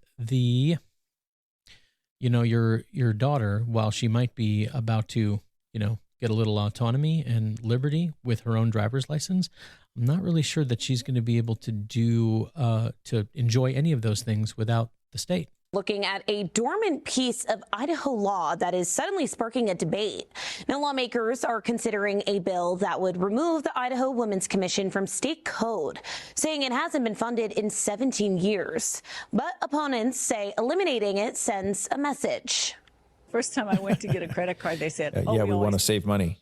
your daughter, while she might be about to, get a little autonomy and liberty with her own driver's license, I'm not really sure that she's going to be able to enjoy any of those things without the state. Looking at a dormant piece of Idaho law that is suddenly sparking a debate. Now, lawmakers are considering a bill that would remove the Idaho Women's Commission from state code, saying it hasn't been funded in 17 years. But opponents say eliminating it sends a message. First time I went to get a credit card, they said, we want to save money.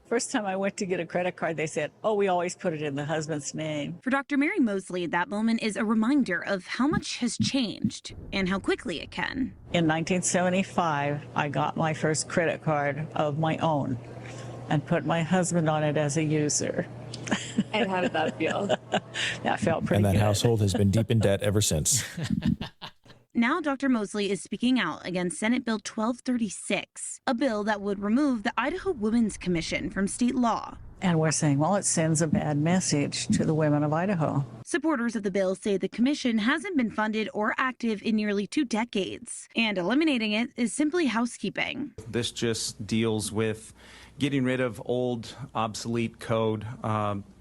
First time I went to get a credit card, they said, we always put it in the husband's name. For Dr. Mary Mosley, that moment is a reminder of how much has changed and how quickly it can. In 1975, I got my first credit card of my own and put my husband on it as a user. And how did that feel? That felt pretty good. And that good. household has been deep in debt ever since. Now Dr. Mosley is speaking out against Senate Bill 1236, a bill that would remove the Idaho Women's Commission from state law. And we're saying, it sends a bad message to the women of Idaho. Supporters of the bill say the commission hasn't been funded or active in nearly 2 decades, and eliminating it is simply housekeeping. This just deals with getting rid of old, obsolete code.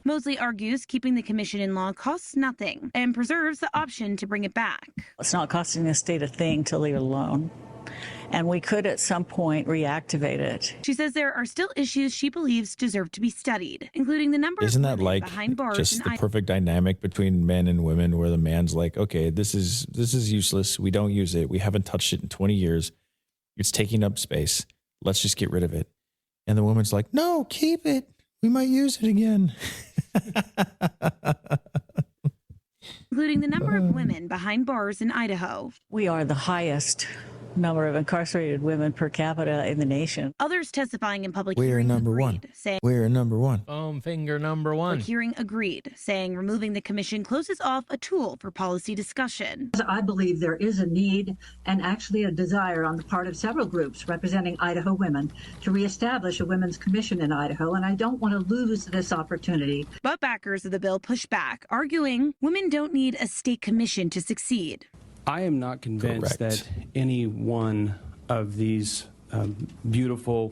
Mosley argues keeping the commission in law costs nothing and preserves the option to bring it back. It's not costing the state a thing to leave it alone. And we could at some point reactivate it. She says there are still issues she believes deserve to be studied, including the number Isn't of that women like behind bars. just the perfect dynamic between men and women, where the man's like, okay, this is useless. We don't use it. We haven't touched it in 20 years. It's taking up space. Let's just get rid of it. And the woman's like, no, keep it. We might use it again. Including the number of women behind bars in Idaho. We are the highest number of incarcerated women per capita in the nation. Others testifying in public We're hearings number one. We're number one. Finger number one. Public hearing agreed, saying removing the commission closes off a tool for policy discussion. I believe there is a need and actually a desire on the part of several groups representing Idaho women to reestablish a women's commission in Idaho, and I don't want to lose this opportunity. But backers of the bill push back, arguing women don't need a state commission to succeed. I am not convinced that any one of these beautiful,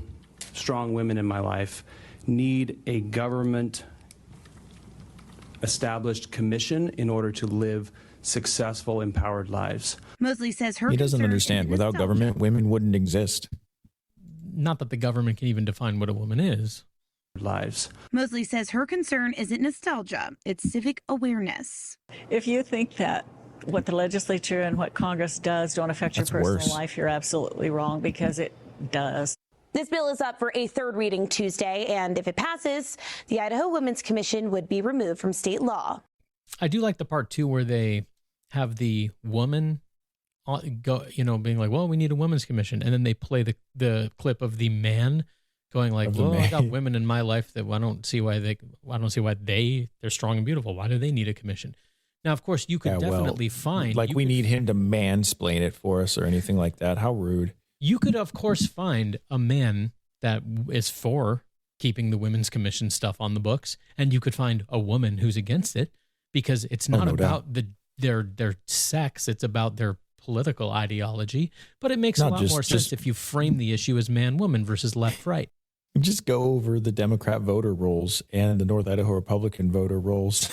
strong women in my life need a government established commission in order to live successful, empowered lives. Mosley says her He doesn't understand. Without government, women wouldn't exist. Not that the government can even define what a woman is. Lives. Mosley says her concern isn't nostalgia, it's civic awareness. If you think that what the legislature and what Congress does don't affect your personal life, you're absolutely wrong, because it does. This bill is up for a third reading Tuesday, and if it passes, the Idaho Women's Commission would be removed from state law. I do like the part too where they have the woman go, being like, well, we need a women's commission. And then they play the clip of the man going like, well, I got women in my life that I don't see why they're strong and beautiful. Why do they need a commission? Now, of course, you could definitely find... Like, we need him to mansplain it for us or anything like that. How rude. You could, of course, find a man that is for keeping the Women's Commission stuff on the books, and you could find a woman who's against it because it's not about their sex, it's about their political ideology. But it makes a lot more sense if you frame the issue as man-woman versus left-right. Just go over the Democrat voter rolls and the North Idaho Republican voter rolls.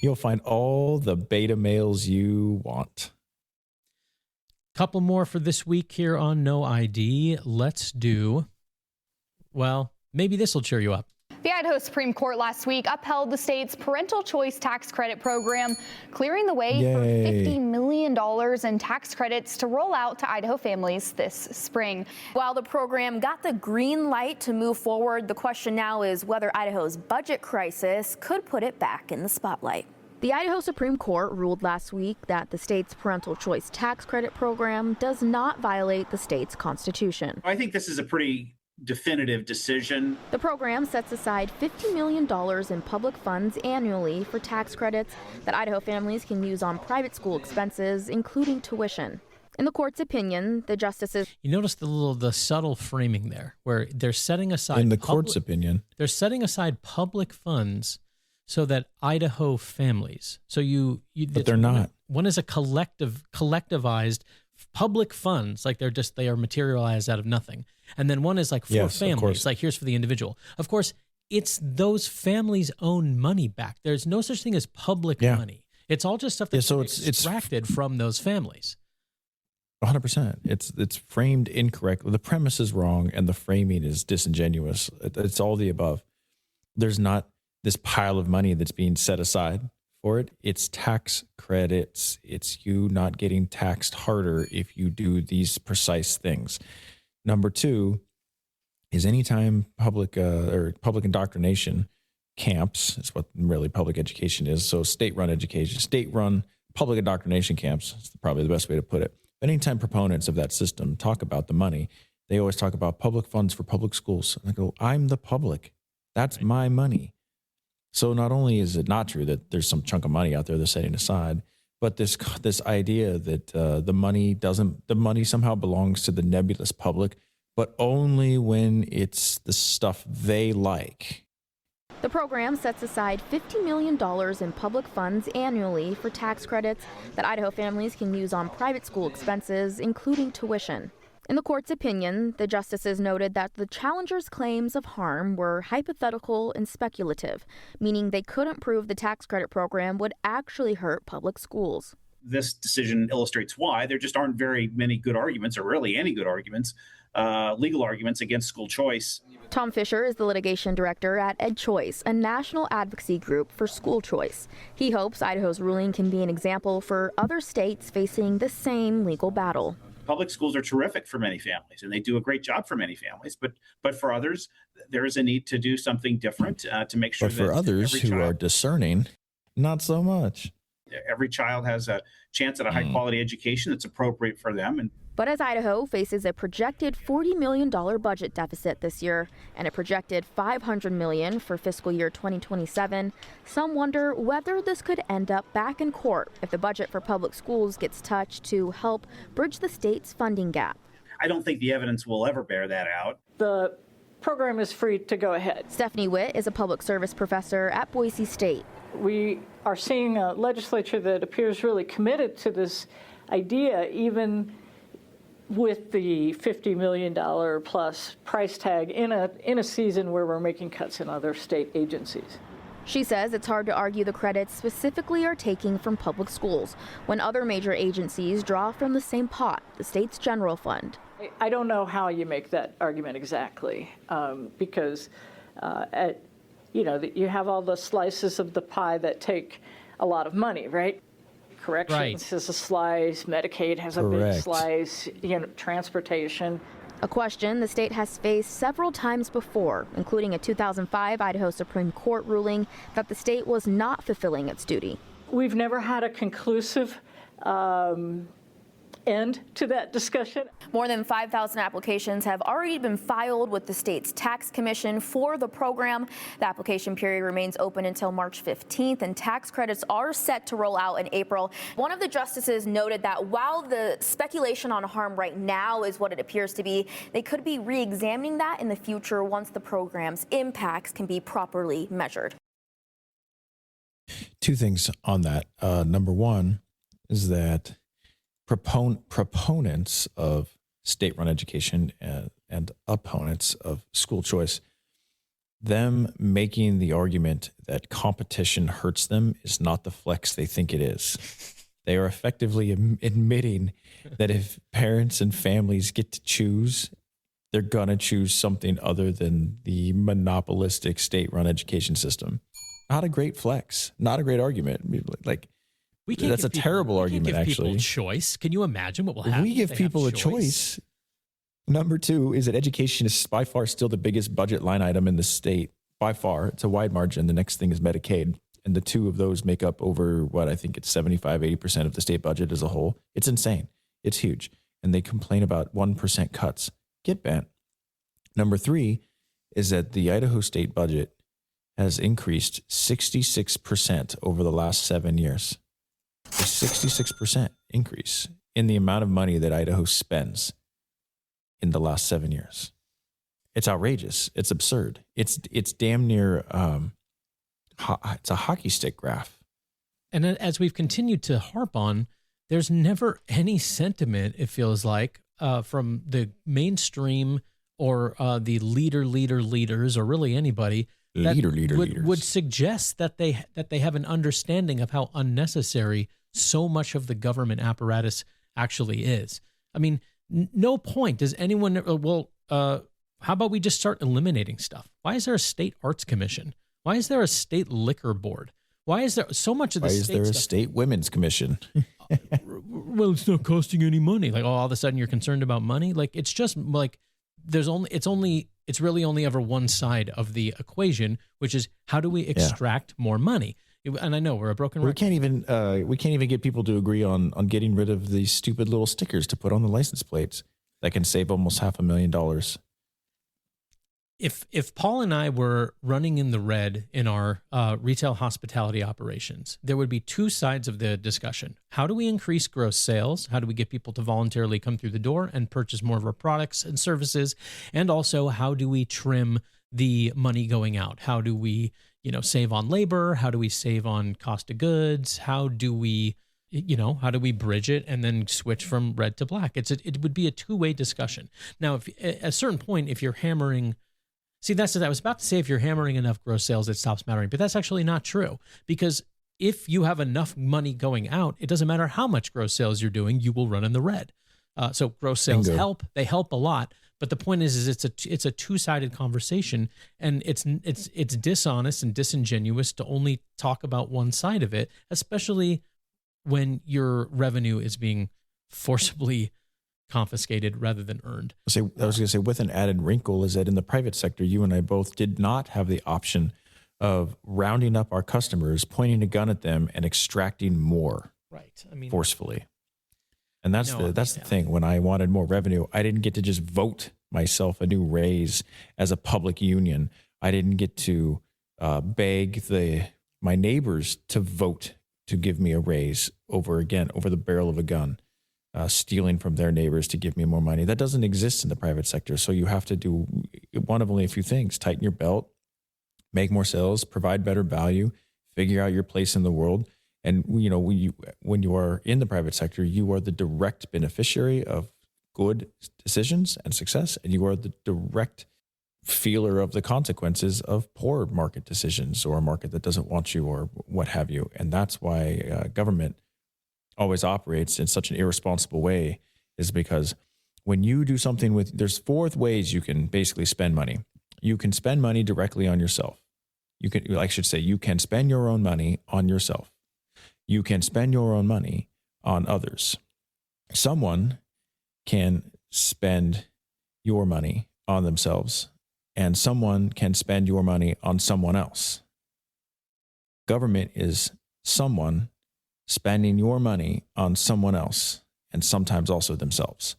You'll find all the beta males you want. Couple more for this week here on No ID. Let's do, well, maybe this will cheer you up. The Idaho Supreme Court last week upheld the state's parental choice tax credit program, clearing the way for $50 million in tax credits to roll out to Idaho families this spring. While the program got the green light to move forward, the question now is whether Idaho's budget crisis could put it back in the spotlight. The Idaho Supreme Court ruled last week that the state's parental choice tax credit program does not violate the state's constitution. I think this is a pretty definitive decision. The program sets aside $50 million in public funds annually for tax credits that Idaho families can use on private school expenses, including tuition. In the court's opinion, the justices... You notice the subtle framing there, where they're setting aside... In the court's opinion. They're setting aside public funds so that Idaho families... But they're not. One is a collectivized public funds, like they are materialized out of nothing. And then one is like for families, like here's for the individual. Of course, it's those families' own money back. There's no such thing as public money. It's all just stuff that's extracted from those families. 100%. It's framed incorrectly. The premise is wrong and the framing is disingenuous. It's all the above. There's not this pile of money that's being set aside for it. It's tax credits. It's you not getting taxed harder if you do these precise things. Number two is anytime public indoctrination camps is what really public education is. So state-run education, state-run public indoctrination camps is probably the best way to put it. Anytime proponents of that system talk about the money, they always talk about public funds for public schools. And I go, I'm the public. That's my money. So not only is it not true that there's some chunk of money out there they're setting aside, but this idea that the money somehow belongs to the nebulous public, but only when it's the stuff they like. The program sets aside $50 million in public funds annually for tax credits that Idaho families can use on private school expenses, including tuition. In the court's opinion, the justices noted that the challengers' claims of harm were hypothetical and speculative, meaning they couldn't prove the tax credit program would actually hurt public schools. This decision illustrates why there just aren't very many good arguments, or really any good arguments, legal arguments against school choice. Tom Fisher is the litigation director at EdChoice, a national advocacy group for school choice. He hopes Idaho's ruling can be an example for other states facing the same legal battle. Public schools are terrific for many families, and they do a great job for many families. But for others, there is a need to do something different to make sure that for others who are discerning, not so much. Every child has a chance at a high-quality education that's appropriate for them. But as Idaho faces a projected $40 million budget deficit this year and a projected $500 million for fiscal year 2027, some wonder whether this could end up back in court if the budget for public schools gets touched to help bridge the state's funding gap. I don't think the evidence will ever bear that out. The program is free to go ahead. Stephanie Witt is a public service professor at Boise State. We are seeing a legislature that appears really committed to this idea, even with the $50 million plus price tag in a season where we're making cuts in other state agencies. She says it's hard to argue the credits specifically are taking from public schools when other major agencies draw from the same pot, the state's general fund. I don't know how you make that argument exactly, because you have all the slices of the pie that take a lot of money, right? Corrections has a slice, Medicaid has a big slice, transportation. A question the state has faced several times before, including a 2005 Idaho Supreme Court ruling that the state was not fulfilling its duty. We've never had a conclusive end to that discussion. More than 5,000 applications have already been filed with the state's tax commission for the program. The application period remains open until March 15th, and tax credits are set to roll out in April. One of the justices noted that while the speculation on harm right now is what it appears to be, they could be re-examining that in the future once the program's impacts can be properly measured. Two things on that. Number one is that proponents of state-run education and opponents of school choice, them making the argument that competition hurts them is not the flex they think it is. They are effectively admitting that if parents and families get to choose, they're going to choose something other than the monopolistic state-run education system. Not a great flex, not a great argument. Like, that's a terrible argument, actually. Choice. Can you imagine what will happen? We give people a choice. Number two is that education is by far still the biggest budget line item in the state. By far. It's a wide margin. The next thing is Medicaid. And the two of those make up over what I think it's 75, 80% of the state budget as a whole. It's insane. It's huge. And they complain about 1% cuts. Get bent. Number three is that the Idaho state budget has increased 66% over the last 7 years. A 66% increase in the amount of money that Idaho spends in the last 7 years. It's outrageous. It's absurd. It's damn near, it's a hockey stick graph. And as we've continued to harp on, there's never any sentiment, it feels like, from the mainstream or the leaders, or really anybody, that would suggest that they have an understanding of how unnecessary so much of the government apparatus actually is. I mean, no point does anyone, how about we just start eliminating stuff? Why is there a state arts commission? Why is there a state liquor board? Why is there so much of the state stuff? Why is there a state women's commission? Well, it's not costing any money. Like, all of a sudden you're concerned about money. Like, it's just like, it's really only ever one side of the equation, which is how do we extract more money? And I know we're a broken record. We can't even get people to agree on getting rid of these stupid little stickers to put on the license plates that can save almost $500,000. If Paul and I were running in the red in our retail hospitality operations, there would be two sides of the discussion. How do we increase gross sales? How do we get people to voluntarily come through the door and purchase more of our products and services? And also, how do we trim the money going out? How do we, save on labor? How do we save on cost of goods? How do we bridge it and then switch from red to black? It would be a two-way discussion. Now, if at a certain point, if you're hammering, that's what I was about to say, if you're hammering enough gross sales, it stops mattering. But that's actually not true, because if you have enough money going out, it doesn't matter how much gross sales you're doing, you will run in the red. So gross sales help. They help a lot. But the point is it's a two-sided conversation, and it's dishonest and disingenuous to only talk about one side of it, especially when your revenue is being forcibly confiscated rather than earned. I was going to say, with an added wrinkle, is that in the private sector, you and I both did not have the option of rounding up our customers, pointing a gun at them, and extracting more, right? Forcefully. And that's the thing. When I wanted more revenue, I didn't get to just vote myself a new raise as a public union. I didn't get to beg my neighbors to vote to give me a raise over the barrel of a gun, stealing from their neighbors to give me more money. That doesn't exist in the private sector. So you have to do one of only a few things: tighten your belt, make more sales, provide better value, figure out your place in the world. And, when you are in the private sector, you are the direct beneficiary of good decisions and success, and you are the direct feeler of the consequences of poor market decisions or a market that doesn't want you or what have you. And that's why government always operates in such an irresponsible way, is because when you do something there's four ways you can basically spend money. You can spend money directly on yourself. You can spend your own money on yourself. You can spend your own money on others. Someone can spend your money on themselves, and someone can spend your money on someone else. Government is someone spending your money on someone else, and sometimes also themselves.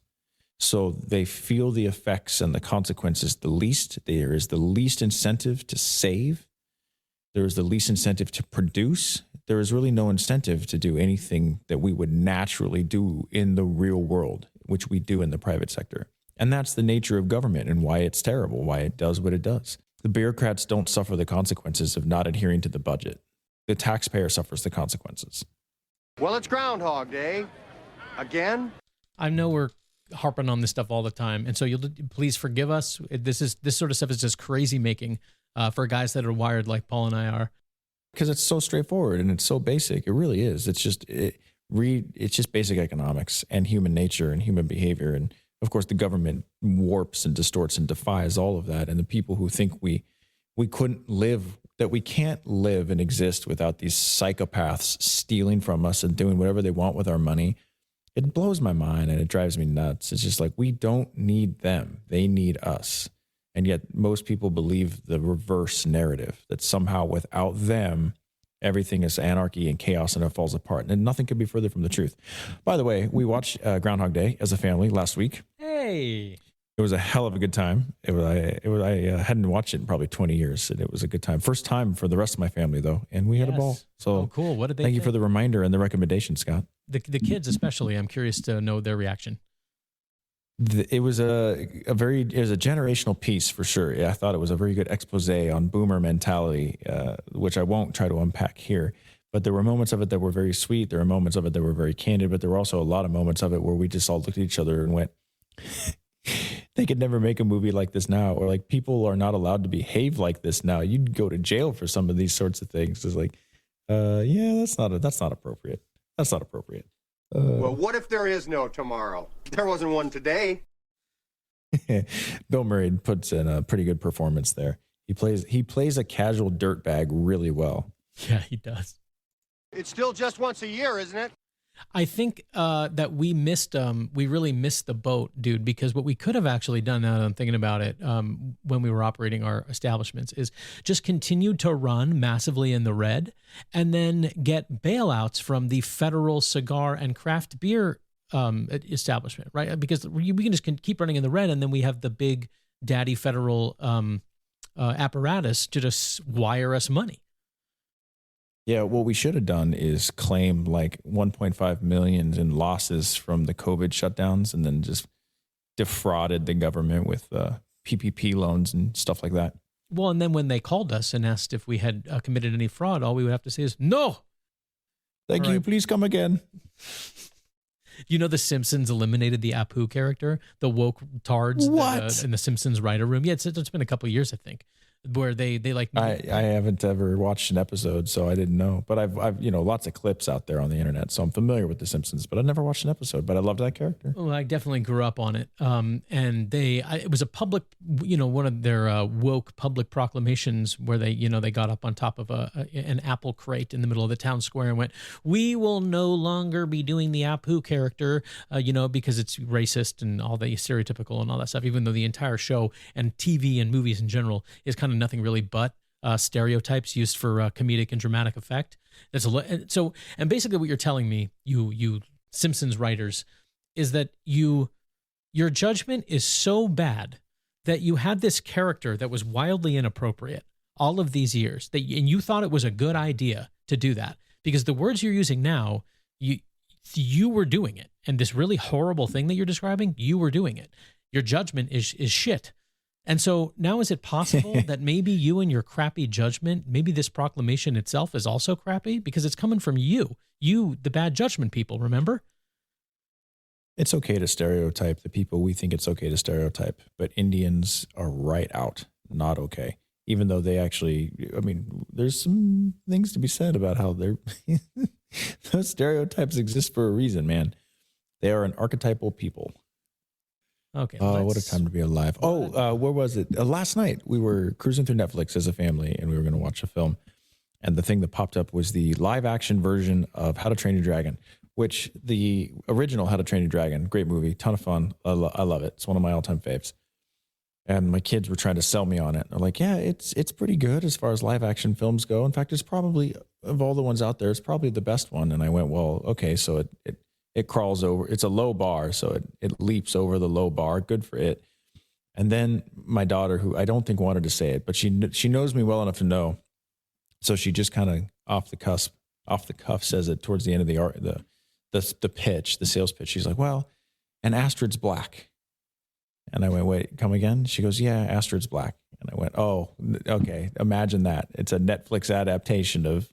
So they feel the effects and the consequences the least. There is the least incentive to save. There is the least incentive to produce. There is really no incentive to do anything that we would naturally do in the real world, which we do in the private sector. And that's the nature of government and why it's terrible, why it does what it does. The bureaucrats don't suffer the consequences of not adhering to the budget. The taxpayer suffers the consequences. Well, it's Groundhog Day. Again? I know we're harping on this stuff all the time, and so you'll please forgive us. This sort of stuff is just crazy making for guys that are wired like Paul and I are. Because it's so straightforward and it's so basic. It really is. It's just basic economics and human nature and human behavior. And of course, the government warps and distorts and defies all of that. And the people who think we couldn't live, that we can't live and exist without these psychopaths stealing from us and doing whatever they want with our money, it blows my mind and it drives me nuts. It's just like, we don't need them. They need us. And yet most people believe the reverse narrative, that somehow without them, everything is anarchy and chaos and it falls apart. And nothing could be further from the truth. By the way, we watched Groundhog Day as a family last week. Hey. It was a hell of a good time. I hadn't watched it in probably 20 years, and it was a good time. First time for the rest of my family, though, and we had a ball. So cool. What did they Thank you think? for the reminder and the recommendation, Scott. The kids especially, I'm curious to know their reaction. It was a generational piece for sure. Yeah, I thought it was a very good expose on boomer mentality, which I won't try to unpack here. But there were moments of it that were very sweet. There were moments of it that were very candid. But there were also a lot of moments of it where we just all looked at each other and went, they could never make a movie like this now. Or like, people are not allowed to behave like this now. You'd go to jail for some of these sorts of things. It's like, yeah, that's not appropriate. That's not appropriate. Well, what if there is no tomorrow? There wasn't one today. Bill Murray puts in a pretty good performance there. He plays a casual dirtbag really well. Yeah, he does. It's still just once a year, isn't it? I think that we really missed the boat, dude, because what we could have actually done, now that I'm thinking about it, when we were operating our establishments, is just continue to run massively in the red and then get bailouts from the federal cigar and craft beer establishment, right? Because we can just keep running in the red, and then we have the big daddy federal apparatus to just wire us money. Yeah, what we should have done is claim like 1.5 million in losses from the COVID shutdowns, and then just defrauded the government with PPP loans and stuff like that. Well, and then when they called us and asked if we had committed any fraud, all we would have to say is no. Thank you. Please come again. You know, The Simpsons eliminated the Apu character, the woke tards in the Simpsons writer room. Yeah, it's been a couple of years, I think, where they like. I haven't ever watched an episode, so I didn't know. But I've lots of clips out there on the internet, so I'm familiar with The Simpsons. But I never watched an episode. But I loved that character. Well, I definitely grew up on it. And it was a public, one of their woke public proclamations where they got up on top of an apple crate in the middle of the town square and went, "We will no longer be doing the Apu character, because it's racist and all the stereotypical and all that stuff." Even though the entire show and TV and movies in general is kind of nothing really but stereotypes used for comedic and dramatic effect. And basically what you're telling me, you Simpsons writers, is that your judgment is so bad that you had this character that was wildly inappropriate all of these years, and you thought it was a good idea to do that because the words you're using now, you were doing it, and this really horrible thing that you're describing, you were doing it. Your judgment is shit. And so now, is it possible that maybe you and your crappy judgment, maybe this proclamation itself is also crappy because it's coming from you, the bad judgment people, remember? It's okay to stereotype the people we think it's okay to stereotype, but Indians are right out, not okay. Even though they actually, there's some things to be said about how those stereotypes exist for a reason, man. They are an archetypal people. Okay. What a time to be alive. Where was it? Last night we were cruising through Netflix as a family and we were going to watch a film. And the thing that popped up was the live action version of How to Train Your Dragon, which the original How to Train Your Dragon, great movie, ton of fun. I love it. It's one of my all-time faves. And my kids were trying to sell me on it. They're like, yeah, it's pretty good as far as live action films go. In fact, it's probably, of all the ones out there, it's probably the best one. And I went, well, okay, so It crawls over. It's a low bar, so it leaps over the low bar. Good for it. And then my daughter, who I don't think wanted to say it, but she knows me well enough to know, so she just kind of off the cuff says it towards the end of the pitch, the sales pitch. She's like, "Well, and Astrid's black." And I went, "Wait, come again?" She goes, "Yeah, Astrid's black." And I went, "Oh, okay. Imagine that. It's a Netflix adaptation of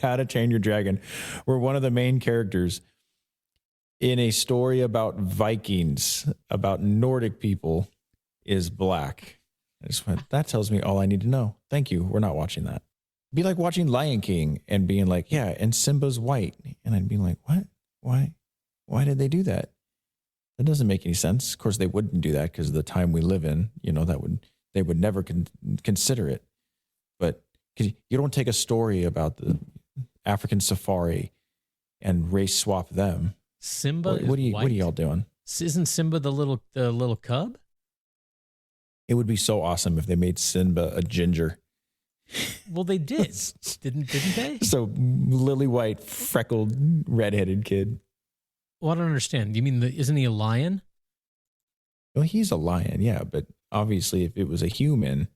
How to Train Your Dragon, where one of the main characters in a story about Vikings, about Nordic people, is black." I just went, that tells me all I need to know. Thank you. We're not watching that. Be like watching Lion King and being like, "Yeah, and Simba's white." And I'd be like, "What? Why did they do that? That doesn't make any sense." Of course, they wouldn't do that because of the time we live in. They would never consider it. But you don't take a story about the African safari and race swap them. Simba What is are y'all doing? Isn't Simba the little cub? It would be so awesome if they made Simba a ginger. Well, they did, didn't they? So lily white, freckled, redheaded kid. Well, I don't understand. You mean isn't he a lion? Well, he's a lion, yeah, but obviously, if it was a human,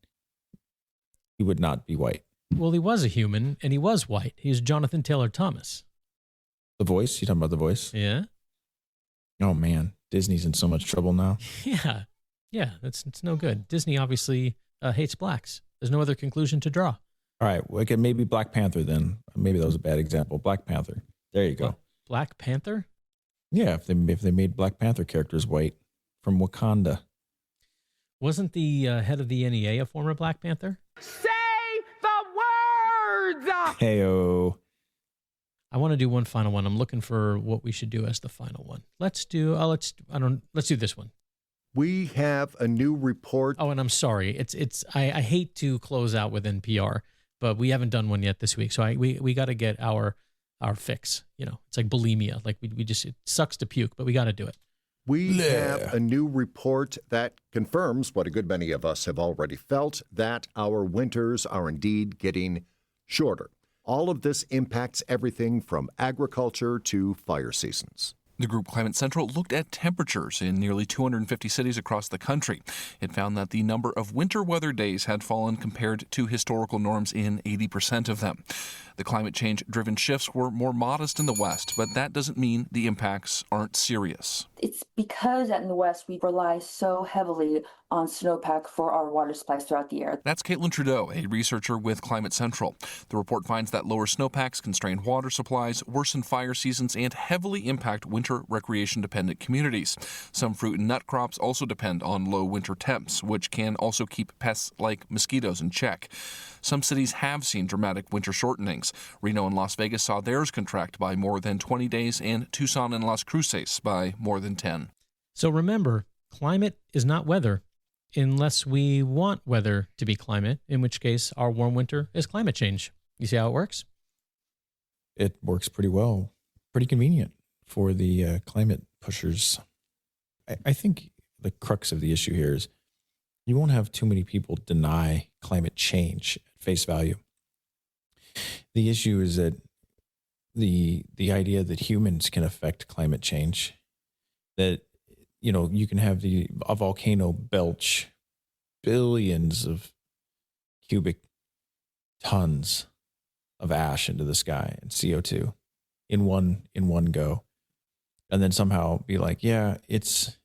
he would not be white. Well, he was a human, and he was white. He's Jonathan Taylor Thomas. The voice? You talking about the voice? Yeah. Oh man, Disney's in so much trouble now. Yeah, it's no good. Disney obviously hates blacks. There's no other conclusion to draw. All right, well, okay, maybe Black Panther then. Maybe that was a bad example. Black Panther. There you go. Black Panther? Yeah, if they made Black Panther characters white from Wakanda. Wasn't the head of the NEA a former Black Panther? Say the words! Heyo. I want to do one final one. I'm looking for what we should do as the final one. Let's do this one. We have a new report. Oh, and I'm sorry. I hate to close out with NPR, but we haven't done one yet this week. So we got to get our fix. It's like bulimia. Like we just, it sucks to puke, but we got to do it. We have a new report that confirms what a good many of us have already felt, that our winters are indeed getting shorter. All of this impacts everything from agriculture to fire seasons. The group Climate Central looked at temperatures in nearly 250 cities across the country. It found that the number of winter weather days had fallen compared to historical norms in 80% of them. The climate change-driven shifts were more modest in the West, but that doesn't mean the impacts aren't serious. It's because in the West we rely so heavily on snowpack for our water supplies throughout the year. That's Caitlin Trudeau, a researcher with Climate Central. The report finds that lower snowpacks constrain water supplies, worsen fire seasons, and heavily impact winter recreation-dependent communities. Some fruit and nut crops also depend on low winter temps, which can also keep pests like mosquitoes in check. Some cities have seen dramatic winter shortenings. Reno and Las Vegas saw theirs contract by more than 20 days, and Tucson and Las Cruces by more than 10. So remember, climate is not weather unless we want weather to be climate, in which case our warm winter is climate change. You see how it works? It works pretty well, pretty convenient for the climate pushers. I think the crux of the issue here is you won't have too many people deny climate change at face value. The issue is that the idea that humans can affect climate change, that you can have a volcano belch billions of cubic tons of ash into the sky and CO2 in one go, and then somehow be like, yeah, it's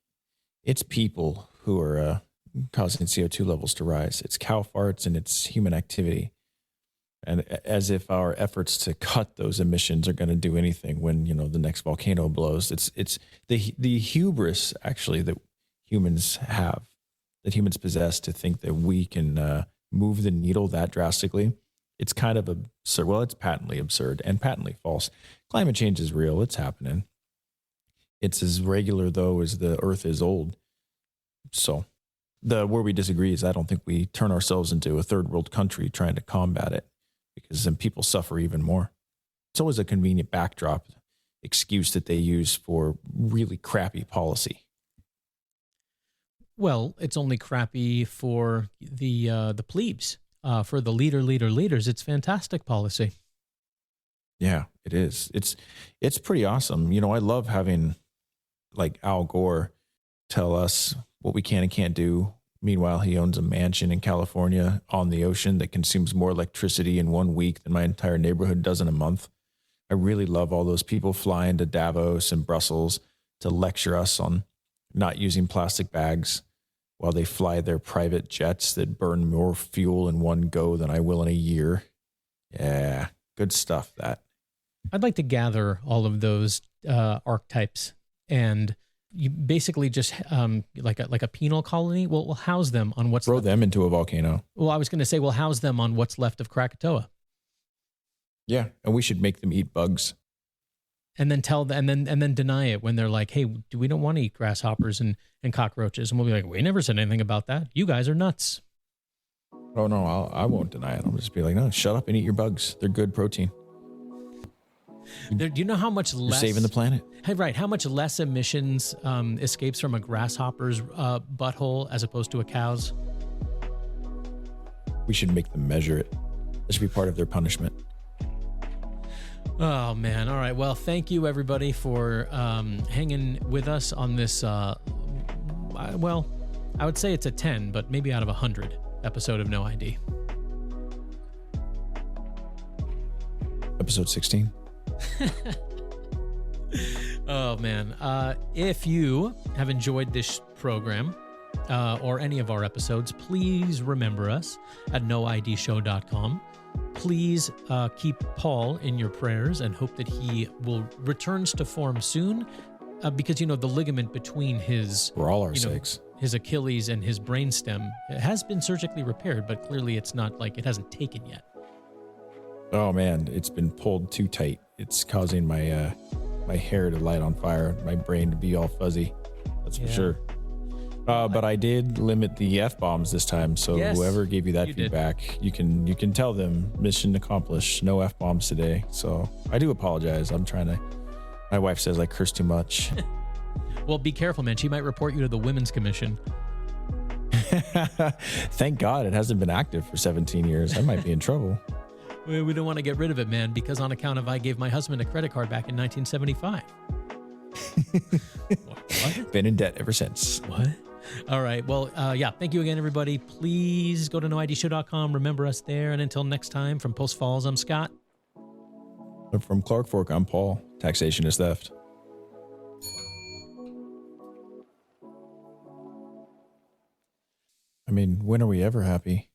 people who are causing CO2 levels to rise. It's cow farts and it's human activity. And as if our efforts to cut those emissions are going to do anything when, the next volcano blows. It's the hubris actually that humans have, that humans possess, to think that we can move the needle that drastically. It's kind of absurd. Well, it's patently absurd and patently false. Climate change is real. It's happening. It's as regular, though, as the earth is old. So where we disagree is I don't think we turn ourselves into a third world country trying to combat it, because then people suffer even more. It's always a convenient backdrop excuse that they use for really crappy policy. Well, it's only crappy for the plebes. For the leaders, it's fantastic policy. Yeah, it is. It's pretty awesome. You know, I love having like Al Gore tell us what we can and can't do. Meanwhile, he owns a mansion in California on the ocean that consumes more electricity in 1 week than my entire neighborhood does in a month. I really love all those people flying to Davos and Brussels to lecture us on not using plastic bags while they fly their private jets that burn more fuel in one go than I will in a year. Yeah, good stuff, that. I'd like to gather all of those archetypes and you basically just like a penal colony. We'll house them on what's throw left. them into a volcano. Well, I was going to say we'll house them on what's left of Krakatoa. Yeah, and we should make them eat bugs. And then and then deny it when they're like, hey, we don't want to eat grasshoppers and cockroaches. And we'll be like, we never said anything about that. You guys are nuts. Oh, no, I won't deny it. I'll just be like, no, shut up and eat your bugs. They're good protein. Do you know how much less... You're saving the planet. Hey, right. How much less emissions escapes from a grasshopper's butthole as opposed to a cow's? We should make them measure it. That should be part of their punishment. Oh, man. All right. Well, thank you, everybody, for hanging with us on this, well, I would say it's a 10, but maybe out of 100 episode of No ID. Episode 16. Oh, man. If you have enjoyed this program or any of our episodes, please remember us at noidshow.com. Please keep Paul in your prayers and hope that he returns to form soon because, you know, the ligament between his... For all our sakes. His Achilles and his brainstem has been surgically repaired, but clearly it's not like it hasn't taken yet. Oh, man. It's been pulled too tight. It's causing my hair to light on fire, my brain to be all fuzzy. That's for sure. But I did limit the F-bombs this time, so whoever gave you that feedback, you can tell them mission accomplished, no F-bombs today. So I do apologize. My wife says I curse too much. Well, be careful, man. She might report you to the Women's Commission. Thank God it hasn't been active for 17 years. I might be in trouble. We don't want to get rid of it, man, because on account of I gave my husband a credit card back in 1975. What? Been in debt ever since. What? All right. Well, thank you again, everybody. Please go to noidshow.com. Remember us there. And until next time, from Post Falls, I'm Scott. From Clark Fork, I'm Paul. Taxation is theft. I mean, when are we ever happy?